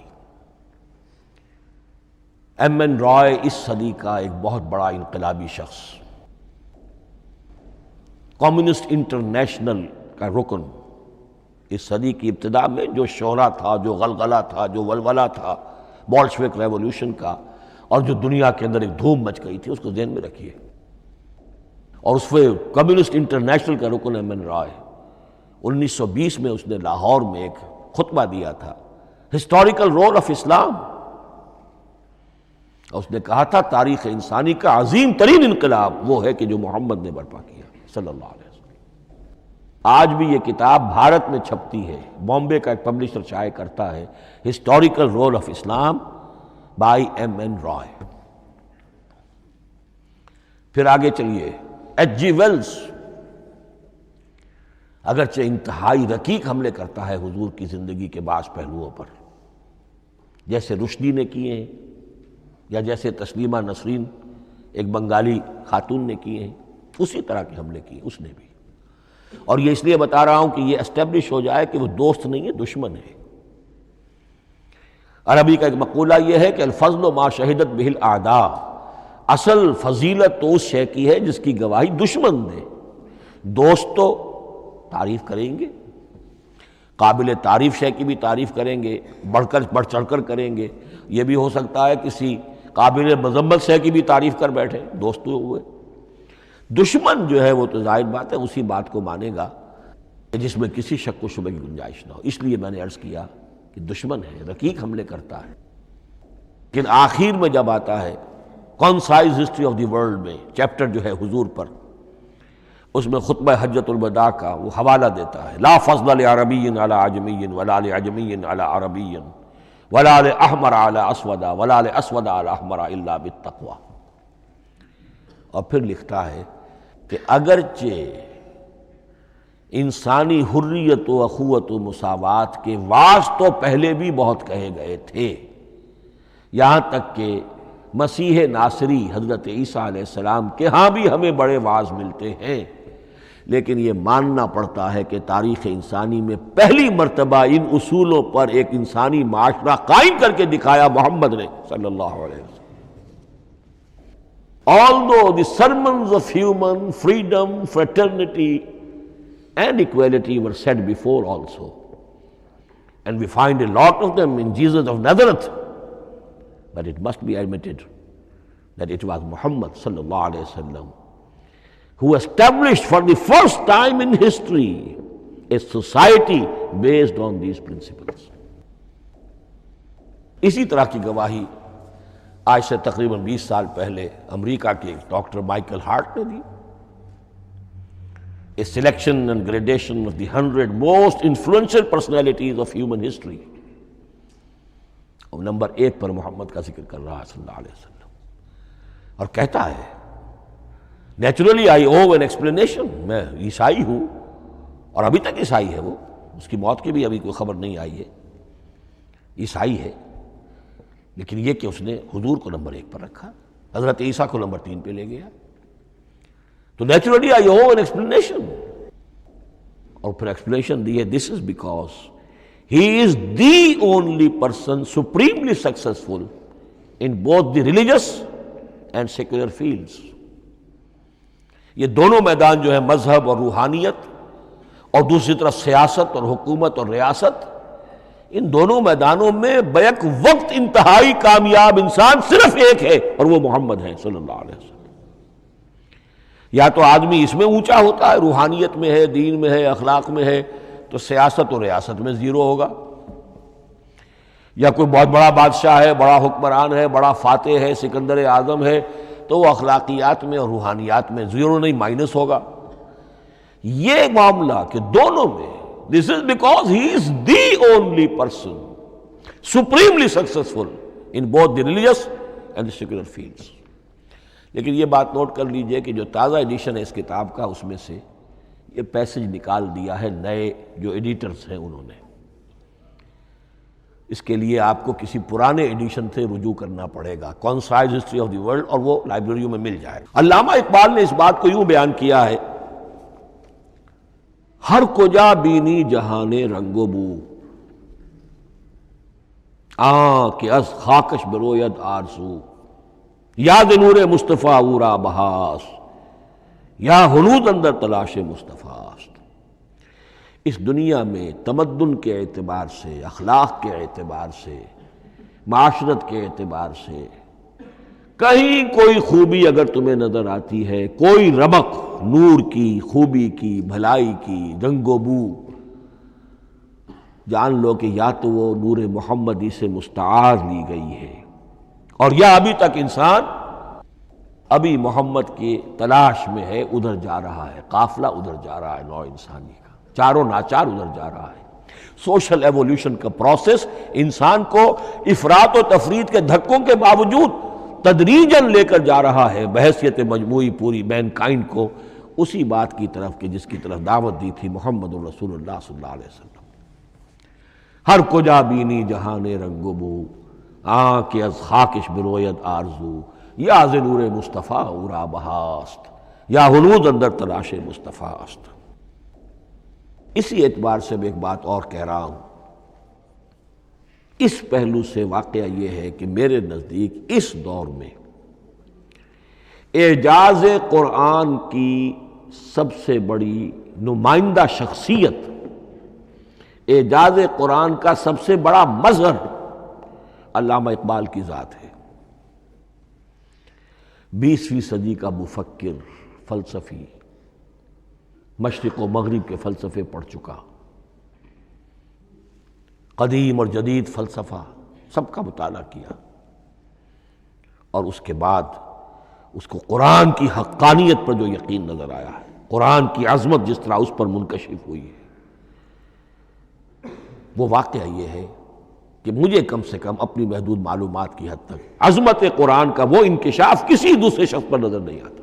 B: ایم این رائے اس صدی کا ایک بہت بڑا انقلابی شخص، کمیونسٹ انٹرنیشنل کا رکن، اس صدی کی ابتدا میں جو شعلہ تھا، جو غلغلہ تھا، جو ولولہ تھا بولشوک ریولوشن کا، اور جو دنیا کے اندر ایک دھوم مچ گئی تھی، اس کو ذہن میں رکھیے۔ اور اس میں کمیونسٹ انٹرنیشنل کا رکن ایم این رائے، 1920 میں اس نے لاہور میں ایک خطبہ دیا تھا، ہسٹوریکل رول آف اسلام۔ اس نے کہا تھا تاریخ انسانی کا عظیم ترین انقلاب وہ ہے کہ جو محمد نے برپا کیا صلی اللہ علیہ وسلم۔ آج بھی یہ کتاب بھارت میں چھپتی ہے، بامبے کا ایک پبلشر شائع کرتا ہے، historical role of Islam by M N Roy. پھر آگے چلیے، ایچ جی ویلز اگرچہ انتہائی رقیق حملے کرتا ہے حضور کی زندگی کے بعض پہلوؤں پر، جیسے رشدی نے کیے ہیں یا جیسے تسلیمہ نسرین ایک بنگالی خاتون نے کیے ہیں، اسی طرح کے حملے کیے اس نے بھی۔ اور یہ اس لیے بتا رہا ہوں کہ یہ اسٹیبلش ہو جائے کہ وہ دوست نہیں ہے، دشمن ہے۔ عربی کا ایک مقولہ یہ ہے کہ الفضل ما شہدت بہ الاعداء، اصل فضیلت تو اس شے کی ہے جس کی گواہی دشمن دے۔ دوست تو تعریف کریں گے، قابل تعریف شے کی بھی تعریف کریں گے، بڑھ چڑھ کر کریں گے۔ یہ بھی ہو سکتا ہے کسی قابل مذمت شے کی بھی تعریف کر بیٹھے، دوست ہوئے۔ دشمن جو ہے وہ تو ظاہر بات ہے اسی بات کو مانے گا جس میں کسی شک و شبہ کی گنجائش نہ ہو۔ اس لیے میں نے عرض کیا کہ دشمن ہے، رقیق حملے کرتا ہے، لیکن آخر میں جب آتا ہے concise history of the world میں چیپٹر جو ہے حضور پر، اس میں خطبہ حجۃ الوداع کا وہ حوالہ دیتا ہے، لا فضل لعربی علی عجمی ولا لعجمی علی عربی ولا لاحمر علی اسود ولا لاسود علی احمر الا بالتقوی۔ اور پھر لکھتا ہے کہ اگرچہ انسانی حریت و اخوت و مساوات کے واعظ تو پہلے بھی بہت کہے گئے تھے، یہاں تک کہ مسیح ناصری حضرت عیسیٰ علیہ السلام کے ہاں بھی ہمیں بڑے واعظ ملتے ہیں، لیکن یہ ماننا پڑتا ہے کہ تاریخ انسانی میں پہلی مرتبہ ان اصولوں پر ایک انسانی معاشرہ قائم کر کے دکھایا محمد نے صلی اللہ علیہ وسلم۔ Although the sermons of human freedom, fraternity and equality were said before also, and we find a lot of them in Jesus of Nazareth, but it must be admitted that it was Muhammad sallallahu alayhi wa sallam who established for the first time in history a society based on these principles. اسی طرح کی گواہی آج سے تقریباً 20 سال پہلے امریکہ کے ڈاکٹر مائیکل ہارٹ نے دی۔ A selection and gradation of the 100 most influential personalities of human history. اور نمبر 1 پر محمد کا ذکر کر رہا ہے صلی اللہ علیہ وسلم، اور کہتا ہے naturally I owe an explanation, میں عیسائی ہوں اور ابھی تک عیسائی ہے، وہ اس کی موت کی بھی ابھی کوئی خبر نہیں آئی ہے، عیسائی ہے، لیکن یہ کہ اس نے حضور کو نمبر 1 پر رکھا، حضرت عیسیٰ کو نمبر 3 پہ لے گیا، تو naturally I owe an explanation, اور پھر ایکسپلینیشن دی ہے this is because he is the only person supremely successful in both the religious and secular fields. یہ دونوں میدان جو ہے مذہب اور روحانیت، اور دوسری طرف سیاست اور حکومت اور ریاست، ان دونوں میدانوں میں بیک وقت انتہائی کامیاب انسان صرف ایک ہے، اور وہ محمد ہے صلی اللہ علیہ وسلم۔ یا تو آدمی اس میں اونچا ہوتا ہے، روحانیت میں ہے، دین میں ہے، اخلاق میں ہے، تو سیاست اور ریاست میں زیرو ہوگا، یا کوئی بہت بڑا بادشاہ ہے، بڑا حکمران ہے، بڑا فاتح ہے، سکندر اعظم ہے، تو وہ اخلاقیات میں اور روحانیات میں زیرو نہیں، مائنس ہوگا۔ یہ معاملہ کہ دونوں میں this is because he is the only person supremely successful in both the religious and the secular fields۔ لیکن یہ بات نوٹ کر لیجئے کہ جو تازہ ایڈیشن ہے اس کتاب کا، اس میں سے یہ پیسج نکال دیا ہے نئے جو ایڈیٹرز ہیں انہوں نے، اس کے لیے آپ کو کسی پرانے ایڈیشن سے رجوع کرنا پڑے گا، concise history of the world, اور وہ لائبریریوں میں مل جائے گا۔ علامہ اقبال نے اس بات کو یوں بیان کیا ہے، ہر کجا بینی جہان رنگ و بو، کہ از خاکش بروید آرزو، یاد نور مصطفیٰ اورا بہاس، یا ہنود اندر تلاش مصطفیٰ است۔ اس دنیا میں تمدن کے اعتبار سے، اخلاق کے اعتبار سے، معاشرت کے اعتبار سے کہیں کوئی خوبی اگر تمہیں نظر آتی ہے، کوئی رمق نور کی، خوبی کی، بھلائی کی، رنگ و بو، جان لو کہ یا تو وہ نور محمدی سے مستعار لی گئی ہے، اور یا ابھی تک انسان ابھی محمد کی تلاش میں ہے، ادھر جا رہا ہے، قافلہ ادھر جا رہا ہے، نوع انسانی کا چاروں ناچار ادھر جا رہا ہے۔ سوشل ایولیوشن کا پروسیس انسان کو افراط و تفرید کے دھکوں کے باوجود تدریجاً لے کر جا رہا ہے بحیثیت مجموعی پوری مین کائنڈ کو اسی بات کی طرف کہ جس کی طرف دعوت دی تھی محمد الرسول اللہ صلی اللہ علیہ وسلم۔ ہر کجا بینی جہان رنگ و بو، کہ از خاکش بروید آرزو، یا ز نور مصطفیٰ اورا بہاست، یا ہنود اندر تلاش مصطفیٰ است۔ اسی اعتبار سے میں ایک بات اور کہہ رہا ہوں، اس پہلو سے واقعہ یہ ہے کہ میرے نزدیک اس دور میں اعجاز قرآن کی سب سے بڑی نمائندہ شخصیت، اعجاز قرآن کا سب سے بڑا مظہر علامہ اقبال کی ذات ہے۔ 20ویں صدی کا مفکر، فلسفی، مشرق و مغرب کے فلسفے پڑھ چکا، قدیم اور جدید فلسفہ سب کا مطالعہ کیا، اور اس کے بعد اس کو قرآن کی حقانیت پر جو یقین نظر آیا ہے، قرآن کی عظمت جس طرح اس پر منکشف ہوئی ہے، وہ واقعہ یہ ہے کہ مجھے کم سے کم اپنی محدود معلومات کی حد تک عظمت قرآن کا وہ انکشاف کسی دوسرے شخص پر نظر نہیں آتا۔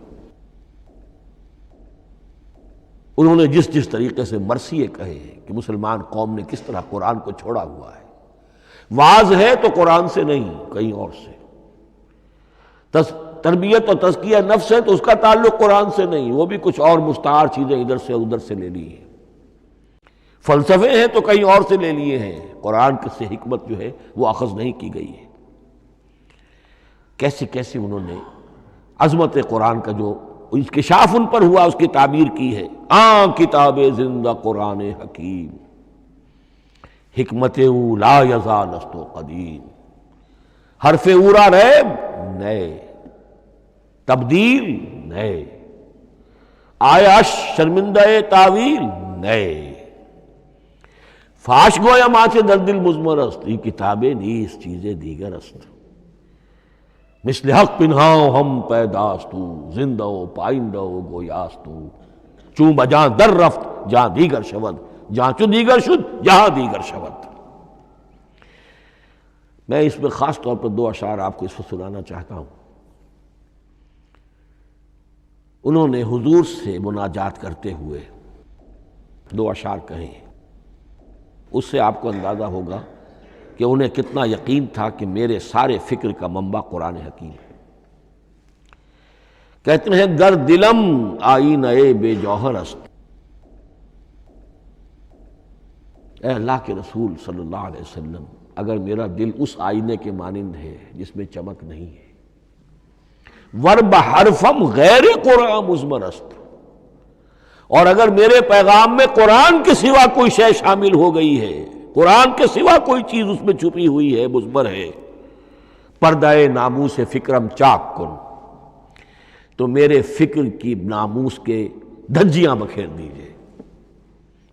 B: انہوں نے جس طریقے سے مرثیے کہے ہیں کہ مسلمان قوم نے کس طرح قرآن کو چھوڑا ہوا ہے، واعظ ہے تو قرآن سے نہیں، کہیں اور سے۔ تربیت اور تزکیہ نفس ہے تو اس کا تعلق قرآن سے نہیں، وہ بھی کچھ اور مستعار چیزیں ادھر سے ادھر سے لے لی ہیں۔ فلسفے ہیں تو کہیں اور سے لے لیے ہیں، قرآن سے حکمت جو ہے وہ اخذ نہیں کی گئی ہے۔ کیسے کیسے انہوں نے عظمت قرآن کا جو انکشاف ان پر ہوا اس کی تعبیر کی ہے۔ کتاب زندہ قرآن حکیم، حکمت او لا یزال است و قدیم، حرف اورا ریب نئے، تبدیل نئے، آیا شرمندہ تعویل نئے، فاش گویا ماں سے در دل مضمر است، یہ کتابیں نیز چیزیں دیگر است، مثل حق پنہاؤ ہم پیداستو، زندہ و پائندہ و گویاستو، چون بجاں در رفت جہاں دیگر شود، جہاں چو دیگر شد جہاں دیگر شود۔ میں اس میں خاص طور پر دو اشعار آپ کو اس وقت سنانا چاہتا ہوں۔ انہوں نے حضور سے مناجات کرتے ہوئے دو اشعار کہیں، اس سے آپ کو اندازہ ہوگا کہ انہیں کتنا یقین تھا کہ میرے سارے فکر کا منبع قرآن حکیم ہے۔ کہتے ہیں گر دلم آئینہ بے جوہر است، اے اللہ کے رسول صلی اللہ علیہ وسلم، اگر میرا دل اس آئینے کے مانند ہے جس میں چمک نہیں ہے، ورب حرفم غیر قرآن مضمر است، اور اگر میرے پیغام میں قرآن کے سوا کوئی شے شامل ہو گئی ہے، قرآن کے سوا کوئی چیز اس میں چھپی ہوئی ہے، مضمر ہے، پردہ ناموس فکرم چاک کن، تو میرے فکر کی ناموس کے دھجیاں بکھیر دیجئے۔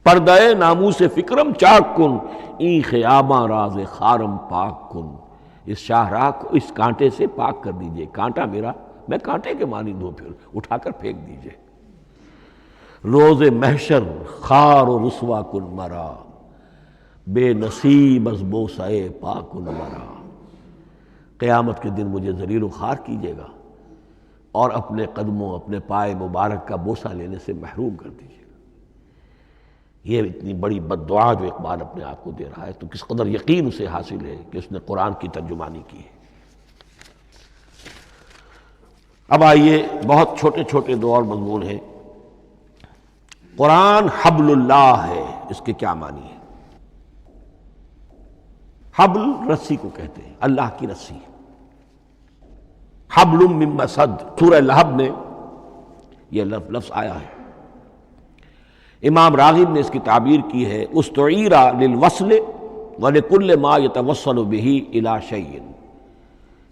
B: پردہ ناموس فکرم چاک کن، این خیاباں راز خارم پاک کن، اس شاہراہ کو اس کانٹے سے پاک کر دیجئے، کانٹا میرا، میں کانٹے کے مانند ہوں، پھر اٹھا کر پھینک دیجئے۔ روز محشر خار و رسوا کن مرا، بے نصیب از بوسہ پاک کن مرا، قیامت کے دن مجھے ذلیل و خوار کیجیے گا اور اپنے قدموں، اپنے پائے مبارک کا بوسہ لینے سے محروم کر دیجیے گا۔ یہ اتنی بڑی بد دعا جو اقبال اپنے آپ کو دے رہا ہے، تو کس قدر یقین اسے حاصل ہے کہ اس نے قرآن کی ترجمانی کی ہے۔ اب آئیے، بہت چھوٹے چھوٹے دو اور مضمون ہیں۔ قرآن حبل اللہ ہے، اس کے کیا معنی ہے؟ حبل رسی کو کہتے ہیں، اللہ کی رسی۔ حبل من مسد، سورہ لہب میں یہ لفظ آیا ہے۔ امام راغب نے اس کی تعبیر کی ہے، استعیر للوصل ولکل ما یتوصل به الی شیء،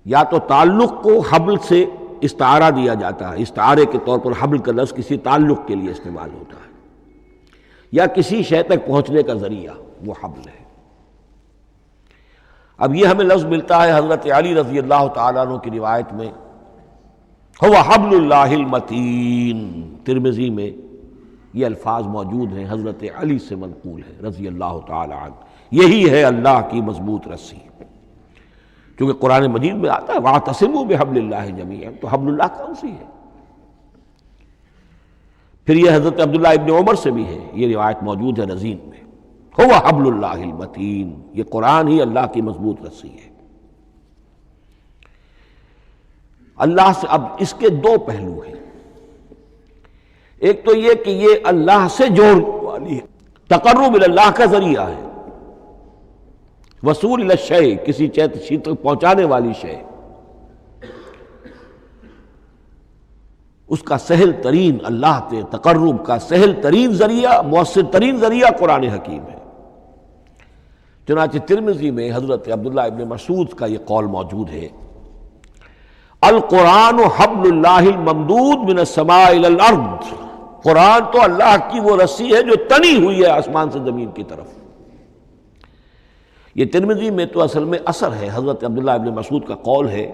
B: یا تو تعلق کو حبل سے استعارہ دیا جاتا ہے، استعارے کے طور پر حبل کا لفظ کسی تعلق کے لیے استعمال ہوتا ہے، یا کسی شے تک پہنچنے کا ذریعہ، وہ حبل ہے۔ اب یہ ہمیں لفظ ملتا ہے حضرت علی رضی اللہ تعالیٰ عنہ کی روایت میں، هو حبل اللہ المتین، ترمذی میں یہ الفاظ موجود ہیں، حضرت علی سے منقول ہے رضی اللہ تعالیٰ عنہ، یہی ہے اللہ کی مضبوط رسی۔ کیونکہ قرآن مجید میں آتا ہے وَاعْتَصِمُوا بِحَبْلِ اللَّهِ جَمِيعًا، تو حبل اللہ کون سی ہے؟ پھر یہ حضرت عبداللہ ابن عمر سے بھی ہے، یہ روایت موجود ہے رزین میں، هو حبل اللہ المتین، یہ قرآن ہی اللہ کی مضبوط رسی ہے۔ اللہ سے اب اس کے دو پہلو ہیں، ایک تو یہ کہ یہ اللہ سے جوڑنے والی ہے، تقرب اللہ کا ذریعہ ہے، وصول الشیء، کسی چیز تک پہنچانے والی شے، اس کا سہل ترین، اللہ کے تقرب کا سہل ترین ذریعہ، مؤثر ترین ذریعہ قرآن حکیم ہے۔ چنانچہ ترمذی میں حضرت عبداللہ ابن مسعود کا یہ قول موجود ہے، القرآن حبل اللہ الممدود من السماء الی الارض، قرآن تو اللہ کی وہ رسی ہے جو تنی ہوئی ہے آسمان سے زمین کی طرف۔ یہ ترمذی میں تو اصل میں اثر ہے، حضرت عبداللہ ابن مسعود کا قول ہے،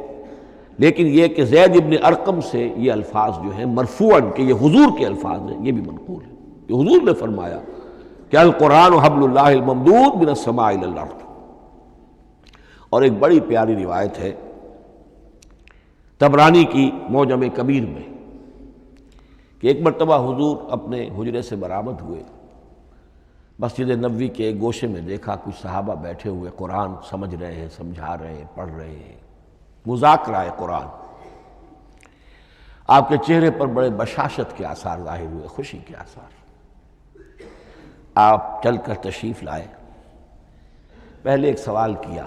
B: لیکن یہ کہ زید ابن ارقم سے یہ الفاظ جو ہیں مرفوعاً کہ یہ حضور کے الفاظ ہیں، یہ بھی منقول ہے کہ حضور نے فرمایا کہ القرآن حبل اللہ الممدود من السماء الی الارض۔ اور ایک بڑی پیاری روایت ہے طبرانی کی معجم کبیر میں کہ ایک مرتبہ حضور اپنے حجرے سے برآمد ہوئے، مسجد نبوی کے ایک گوشے میں دیکھا کچھ صحابہ بیٹھے ہوئے قرآن سمجھ رہے ہیں، سمجھا رہے ہیں، پڑھ رہے ہیں، مذاکرہ قرآن۔ آپ کے چہرے پر بڑے بشاشت کے آثار ظاہر ہوئے، خوشی کے آثار۔ آپ چل کر تشریف لائے، پہلے ایک سوال کیا،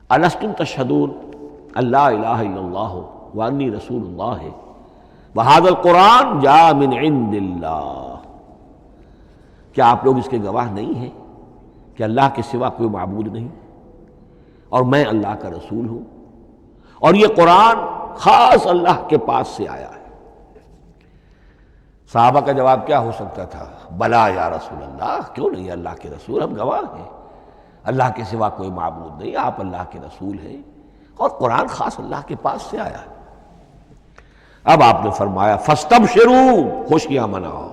B: الستم تشہدون اللہ الہ الا اللہ وانی رسول اللہ وہذا القرآن جاء من عند اللہ، کیا آپ لوگ اس کے گواہ نہیں ہیں کہ اللہ کے سوا کوئی معبود نہیں اور میں اللہ کا رسول ہوں، اور یہ قرآن خاص اللہ کے پاس سے آیا ہے؟ صحابہ کا جواب کیا ہو سکتا تھا؟ بلا یا رسول اللہ، کیوں نہیں اللہ کے رسول، ہم گواہ ہیں، اللہ کے سوا کوئی معبود نہیں، آپ اللہ کے رسول ہیں اور قرآن خاص اللہ کے پاس سے آیا ہے۔ اب آپ نے فرمایا فاستبشروا، خوشیاں مناؤ،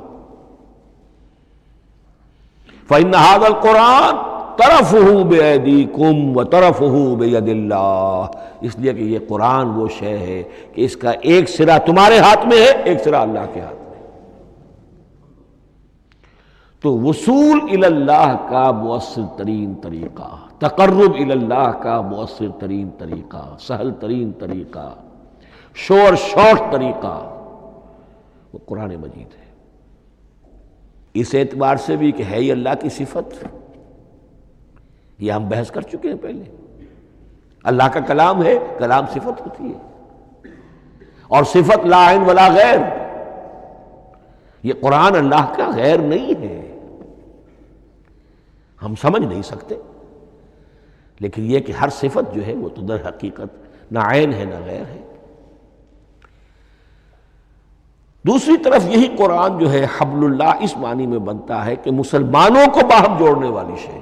B: فإن هذا القرآن طرفه بأيديكم وطرفه بيد اللہ، اس لیے کہ یہ قرآن وہ شے ہے کہ اس کا ایک سرا تمہارے ہاتھ میں ہے، ایک سرا اللہ کے ہاتھ میں۔ تو وصول الی اللہ کا مؤثر ترین طریقہ، تقرب الی اللہ کا مؤثر ترین طریقہ، سہل ترین طریقہ، شور شوٹ طریقہ وہ قرآن مجید ہے۔ اس اعتبار سے بھی کہ ہے یہ اللہ کی صفت، یہ ہم بحث کر چکے ہیں پہلے، اللہ کا کلام ہے، کلام صفت ہوتی ہے، اور صفت لا عین ولا غیر، یہ قرآن اللہ کا غیر نہیں ہے، ہم سمجھ نہیں سکتے، لیکن یہ کہ ہر صفت جو ہے وہ تو در حقیقت نہ عین ہے نہ غیر ہے۔ دوسری طرف یہی قرآن جو ہے حبل اللہ اس معنی میں بنتا ہے کہ مسلمانوں کو باہم جوڑنے والی شے،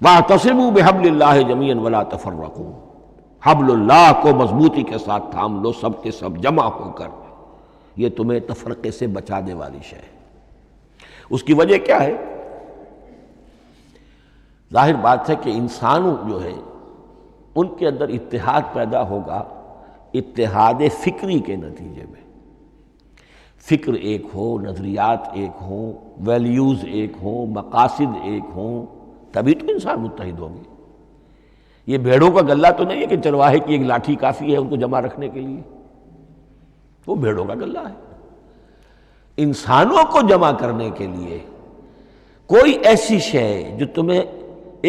B: وَاعْتَصِمُوا بِحَبْلِ اللَّهِ جَمِيعًا وَلَا تَفَرَّقُوا، حبل اللہ کو مضبوطی کے ساتھ تھام لو، سب کے سب جمع ہو کر، یہ تمہیں تفرقے سے بچانے والی شے ہے۔ اس کی وجہ کیا ہے؟ ظاہر بات ہے کہ انسانوں جو ہے ان کے اندر اتحاد پیدا ہوگا اتحاد فکری کے نتیجے میں، فکر ایک ہو، نظریات ایک ہوں، ویلیوز ایک ہوں، مقاصد ایک ہوں، تبھی تو انسان متحد ہوں گے۔ یہ بھیڑوں کا گلہ تو نہیں ہے کہ چرواہے کی ایک لاٹھی کافی ہے ان کو جمع رکھنے کے لیے، وہ بھیڑوں کا گلہ ہے۔ انسانوں کو جمع کرنے کے لیے کوئی ایسی شے جو تمہیں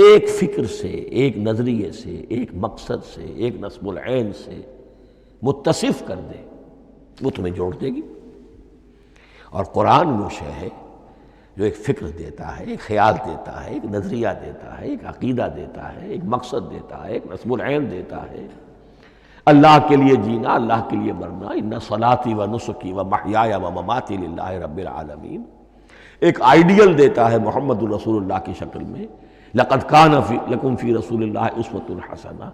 B: ایک فکر سے، ایک نظریے سے، ایک مقصد سے، ایک نصب العین سے متصف کر دے، وہ تمہیں جوڑ دے گی۔ اور قرآن وہ شے ہے جو ایک فکر دیتا ہے، ایک خیال دیتا ہے، ایک نظریہ دیتا ہے، ایک عقیدہ دیتا ہے، ایک مقصد دیتا ہے، ایک نصب العین دیتا ہے، اللہ کے لیے جینا، اللہ کے لیے مرنا، ان صلاتی و نسکی و محیایا و مماتی للہ رب العالمین، ایک آئیڈیل دیتا ہے محمد الرسول اللہ کی شکل میں، لقد کان لکم فی رسول اللہ اسوۃ حسنہ۔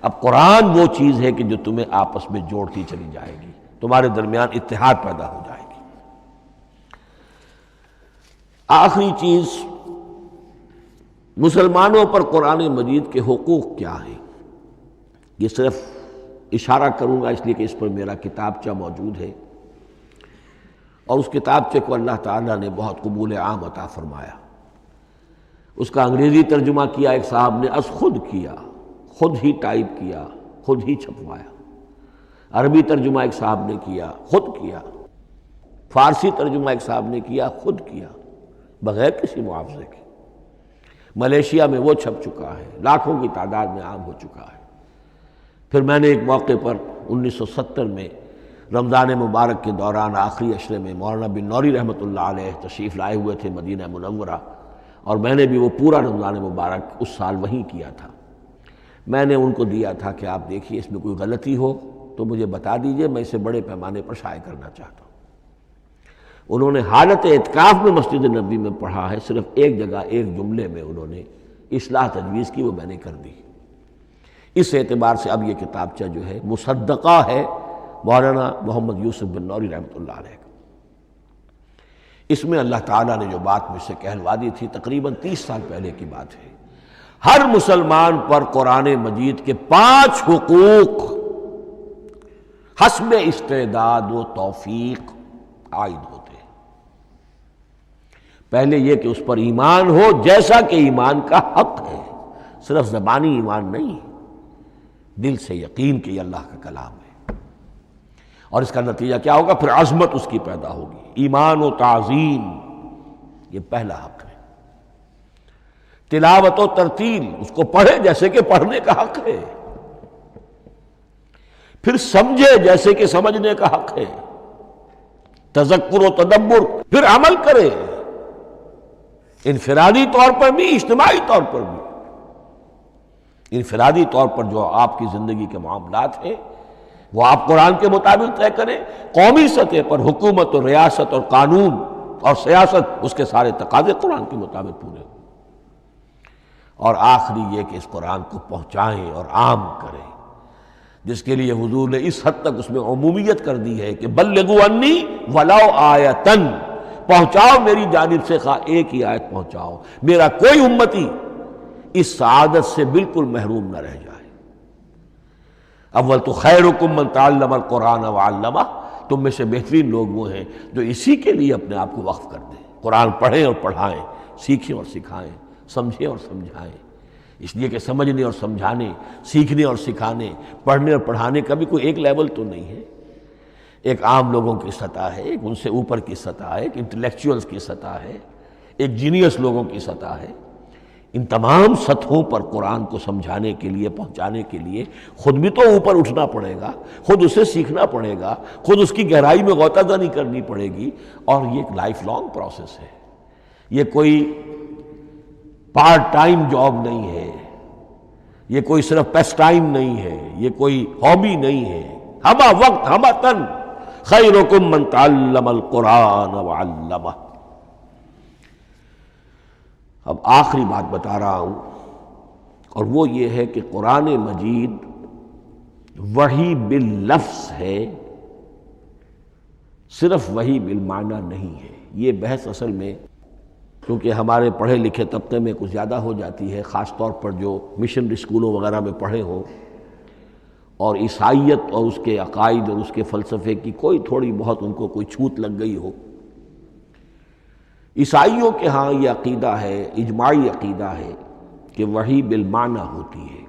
B: اب قرآن وہ چیز ہے کہ جو تمہیں آپس میں جوڑتی چلی جائے گی، تمہارے درمیان اتحاد پیدا ہو جائے گی۔ آخری چیز، مسلمانوں پر قرآن مجید کے حقوق کیا ہیں؟ یہ صرف اشارہ کروں گا اس لیے کہ اس پر میرا کتابچہ موجود ہے، اور اس کتابچے کو اللہ تعالیٰ نے بہت قبول عام عطا فرمایا۔ اس کا انگریزی ترجمہ کیا ایک صاحب نے، از خود کیا، خود ہی ٹائپ کیا، خود ہی چھپوایا۔ عربی ترجمہ ایک صاحب نے کیا، خود کیا۔ فارسی ترجمہ ایک صاحب نے کیا، خود کیا، بغیر کسی معاوضے کے۔ ملیشیا میں وہ چھپ چکا ہے، لاکھوں کی تعداد میں عام ہو چکا ہے۔ پھر میں نے ایک موقع پر 1970 میں رمضان مبارک کے دوران آخری عشرے میں مولانا بن نوری رحمۃ اللہ علیہ تشریف لائے ہوئے تھے مدینہ منورہ، اور میں نے بھی وہ پورا رمضان مبارک اس سال وہیں کیا تھا۔ میں نے ان کو دیا تھا کہ آپ دیکھیے اس میں کوئی غلطی ہو تو مجھے بتا دیجئے، میں اسے بڑے پیمانے پر شائع کرنا چاہتا ہوں۔ انہوں نے حالت اعتکاف میں مسجد نبوی میں پڑھا ہے، صرف ایک جگہ ایک جملے میں انہوں نے اصلاح تجویز کی، وہ میں نے کر دی۔ اس اعتبار سے اب یہ کتابچہ جو ہے مصدقہ ہے مولانا محمد یوسف بن نوری رحمۃ اللہ علیہ کا۔ اس میں اللہ تعالیٰ نے جو بات مجھ سے کہلوا دی تھی، تقریباً 30 سال پہلے کی بات ہے، ہر مسلمان پر قرآن مجید کے 5 حقوق حسب استعداد و توفیق عائد ہوتے ہیں۔ پہلے یہ کہ اس پر ایمان ہو جیسا کہ ایمان کا حق ہے، صرف زبانی ایمان نہیں، دل سے یقین کہ یہ اللہ کا کلام ہے۔ اور اس کا نتیجہ کیا ہوگا؟ پھر عظمت اس کی پیدا ہوگی، ایمان و تعظیم، یہ پہلا حق ہے۔ تلاوت و ترتیل، اس کو پڑھے جیسے کہ پڑھنے کا حق ہے، پھر سمجھے جیسے کہ سمجھنے کا حق ہے، تذکر و تدبر، پھر عمل کرے، انفرادی طور پر بھی اجتماعی طور پر بھی۔ انفرادی طور پر جو آپ کی زندگی کے معاملات ہیں وہ آپ قرآن کے مطابق طے کریں، قومی سطح پر حکومت اور ریاست اور قانون اور سیاست، اس کے سارے تقاضے قرآن کے مطابق پورے ہوں، اور آخری یہ کہ اس قرآن کو پہنچائیں اور عام کریں، جس کے لیے حضور نے اس حد تک اس میں عمومیت کر دی ہے کہ بلغوا انی ولو آیۃ، پہنچاؤ میری جانب سے خواہ ایک ہی آیت پہنچاؤ، میرا کوئی امتی اس سعادت سے بالکل محروم نہ رہ جائے۔ اول تو خیرکم من تعلم القرآن وعلمہ، تم میں سے بہترین لوگ وہ ہیں جو اسی کے لیے اپنے آپ کو وقف کر دیں، قرآن پڑھیں اور پڑھائیں، سیکھیں اور سکھائیں، سمجھیں اور سمجھائیں۔ اس لیے کہ سمجھنے اور سمجھانے، سیکھنے اور سکھانے، پڑھنے اور پڑھانے کا بھی کوئی ایک لیول تو نہیں ہے، ایک عام لوگوں کی سطح ہے، ایک ان سے اوپر کی سطح ہے، ایک انٹلیکچوئلز کی سطح ہے، ایک جینیس لوگوں کی سطح ہے۔ ان تمام سطحوں پر قرآن کو سمجھانے کے لیے، پہنچانے کے لیے خود بھی تو اوپر اٹھنا پڑے گا، خود اسے سیکھنا پڑے گا، خود اس کی گہرائی میں غوطہ زنی کرنی پڑے گی، اور یہ ایک لائف لانگ پروسیس ہے، یہ کوئی پارٹ ٹائم جاب نہیں ہے، یہ کوئی صرف پیس ٹائم نہیں ہے، یہ کوئی ہابی نہیں ہے، ہمہ وقت ہمہ تن، خیرکم من تعلم القرآن وعلمہ۔ اب آخری بات بتا رہا ہوں، اور وہ یہ ہے کہ قرآن مجید وحی باللفظ ہے، صرف وحی بالمعنی نہیں ہے۔ یہ بحث اصل میں کیونکہ ہمارے پڑھے لکھے طبقے میں کچھ زیادہ ہو جاتی ہے، خاص طور پر جو مشنری اسکولوں وغیرہ میں پڑھے ہوں اور عیسائیت اور اس کے عقائد اور اس کے فلسفے کی کوئی تھوڑی بہت ان کو کوئی چھوت لگ گئی ہو۔ عیسائیوں کے ہاں یہ عقیدہ ہے، اجماعی عقیدہ ہے کہ وحی بالمعنی ہوتی ہے،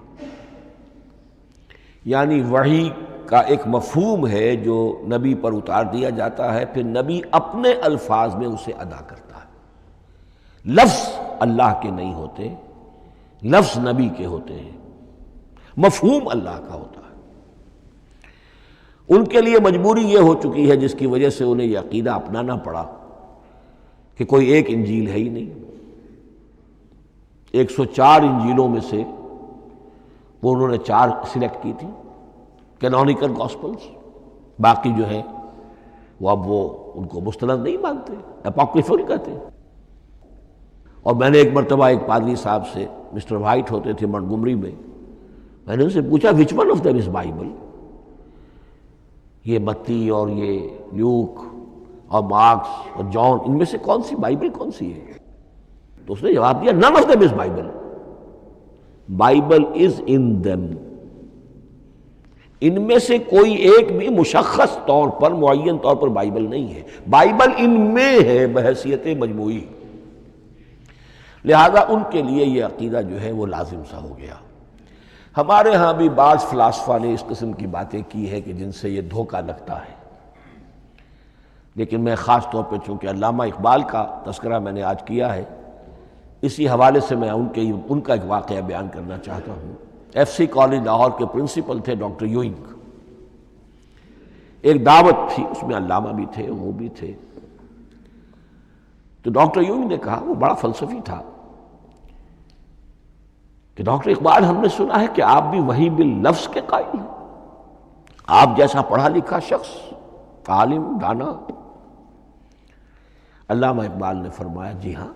B: یعنی وحی کا ایک مفہوم ہے جو نبی پر اتار دیا جاتا ہے، پھر نبی اپنے الفاظ میں اسے ادا کرتا ہے۔ لفظ اللہ کے نہیں ہوتے، لفظ نبی کے ہوتے ہیں، مفہوم اللہ کا ہوتا ہے۔ ان کے لیے مجبوری یہ ہو چکی ہے جس کی وجہ سے انہیں یہ عقیدہ اپنانا پڑا کہ کوئی ایک انجیل ہے ہی نہیں، 104 انجیلوں میں سے وہ انہوں نے 4 سلیکٹ کی تھی کینونیکل گاسپلز، باقی جو ہیں وہ اب وہ ان کو مستند نہیں مانتے، اپوکریفل کہتے ہیں۔ اور میں نے ایک مرتبہ ایک پادری صاحب سے، مسٹر وائٹ ہوتے تھے منٹگمری میں نے ان سے پوچھا which one of them is Bible, یہ متی اور یہ لیوک اور مارکس اور جان، ان میں سے کون سی بائبل کون سی ہے؟ تو اس نے جواب دیا none of them is Bible. Bible is in them. ان میں سے کوئی ایک بھی مشخص طور پر، معین طور پر بائبل نہیں ہے، بائبل ان میں ہے بحیثیت مجموعی۔ لہذا ان کے لیے یہ عقیدہ جو ہے وہ لازم سا ہو گیا۔ ہمارے ہاں بھی بعض فلاسفہ نے اس قسم کی باتیں کی ہے کہ جن سے یہ دھوکہ لگتا ہے، لیکن میں خاص طور پہ چونکہ علامہ اقبال کا تذکرہ میں نے آج کیا ہے، اسی حوالے سے میں ان کا ایک واقعہ بیان کرنا چاہتا ہوں۔ ایف سی کالج لاہور کے پرنسپل تھے ڈاکٹر یوئنگ۔ ایک دعوت تھی، اس میں علامہ بھی تھے، وہ بھی تھے۔ تو ڈاکٹر یوئنگ نے کہا، وہ بڑا فلسفی تھا، کہ ڈاکٹر اقبال ہم نے سنا ہے کہ آپ بھی وحی باللفظ کے قائل ہیں، آپ جیسا پڑھا لکھا شخص، عالم دانا۔ علامہ اقبال نے فرمایا جی ہاں،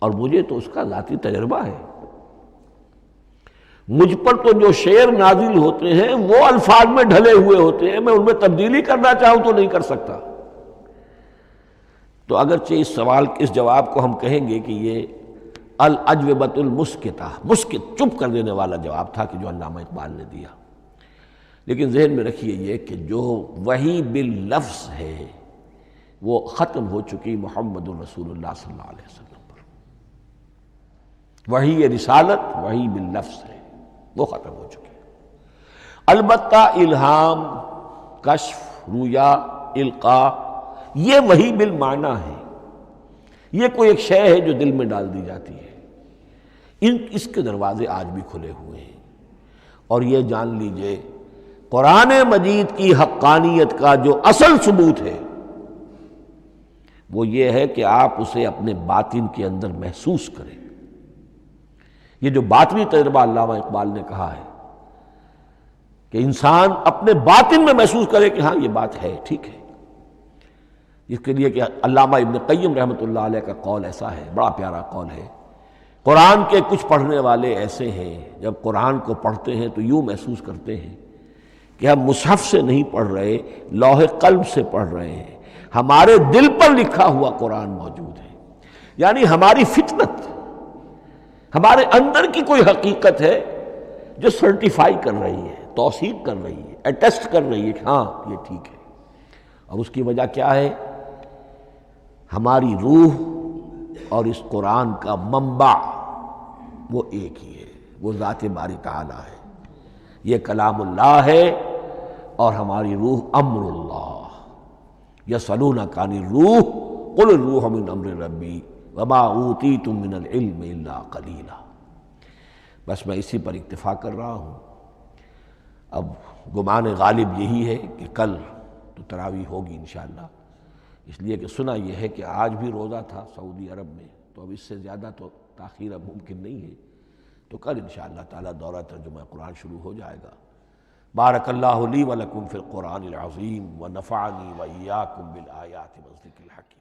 B: اور مجھے تو اس کا ذاتی تجربہ ہے، مجھ پر تو جو شعر نازل ہوتے ہیں وہ الفاظ میں ڈھلے ہوئے ہوتے ہیں، میں ان میں تبدیلی کرنا چاہوں تو نہیں کر سکتا۔ تو اگرچہ اس سوال اس جواب کو ہم کہیں گے کہ یہ الاجوبۃ المسکتہ، مسکت چپ کر دینے والا جواب تھا کہ جو علامہ اقبال نے دیا، لیکن ذہن میں رکھیے یہ کہ جو وحی باللفظ ہے وہ ختم ہو چکی محمد الرسول اللہ صلی اللہ علیہ وسلم پر۔ وہی رسالت وہی باللفظ ہے، وہ ختم ہو چکی۔ البتہ الہام، کشف، رویا، القاء، یہ وہی بالمعنی ہے، یہ کوئی ایک شے ہے جو دل میں ڈال دی جاتی ہے۔ اس کے دروازے آج بھی کھلے ہوئے ہیں، اور یہ جان لیجئے قرآن مجید کی حقانیت کا جو اصل ثبوت ہے وہ یہ ہے کہ آپ اسے اپنے باطن کے اندر محسوس کریں۔ یہ جو باطنی تجربہ علامہ اقبال نے کہا ہے کہ انسان اپنے باطن میں محسوس کرے کہ ہاں یہ بات ہے، ٹھیک ہے، اس کے لیے کہ علامہ ابن قیم رحمۃ اللہ علیہ کا قول ایسا ہے، بڑا پیارا قول ہے۔ قرآن کے کچھ پڑھنے والے ایسے ہیں جب قرآن کو پڑھتے ہیں تو یوں محسوس کرتے ہیں کہ ہم مصحف سے نہیں پڑھ رہے، لوح قلب سے پڑھ رہے ہیں، ہمارے دل پر لکھا ہوا قرآن موجود ہے۔ یعنی ہماری فطرت، ہمارے اندر کی کوئی حقیقت ہے جو سرٹیفائی کر رہی ہے، توثیق کر رہی ہے، اٹیسٹ کر رہی ہے کہ ہاں یہ ٹھیک ہے۔ اور اس کی وجہ کیا ہے؟ ہماری روح اور اس قرآن کا منبع وہ ایک ہی ہے، وہ ذات باری تعالیٰ ہے، یہ کلام اللہ ہے، اور ہماری روح امر اللہ۔ یسألونک عن الروح قل الروح من امر ربی وما اوتیتم من العلم الا قلیلا۔ بس میں اسی پر اکتفا کر رہا ہوں۔ اب گمان غالب یہی ہے کہ کل تو تراویح ہوگی انشاءاللہ، اس لیے کہ سنا یہ ہے کہ آج بھی روزہ تھا سعودی عرب میں، تو اب اس سے زیادہ تو تاخیر اب ممکن نہیں ہے، تو کل انشاءاللہ تعالی دورہ ترجمہ قرآن شروع ہو جائے گا۔ بارک اللہ لی ولکم فی القرآن العظیم ونفعنی وإیاکم بالآیات والذکر الحکیم۔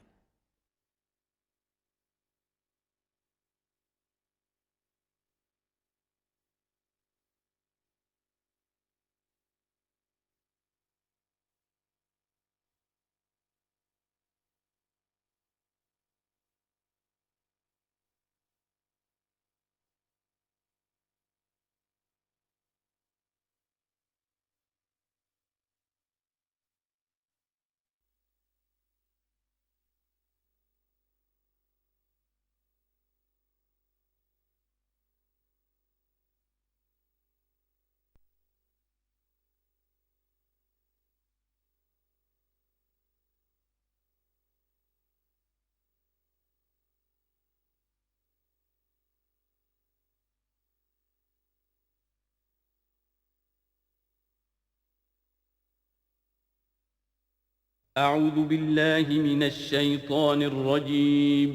A: أعوذ بالله من الشيطان الرجيم.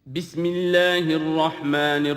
A: بسم الله الرحمن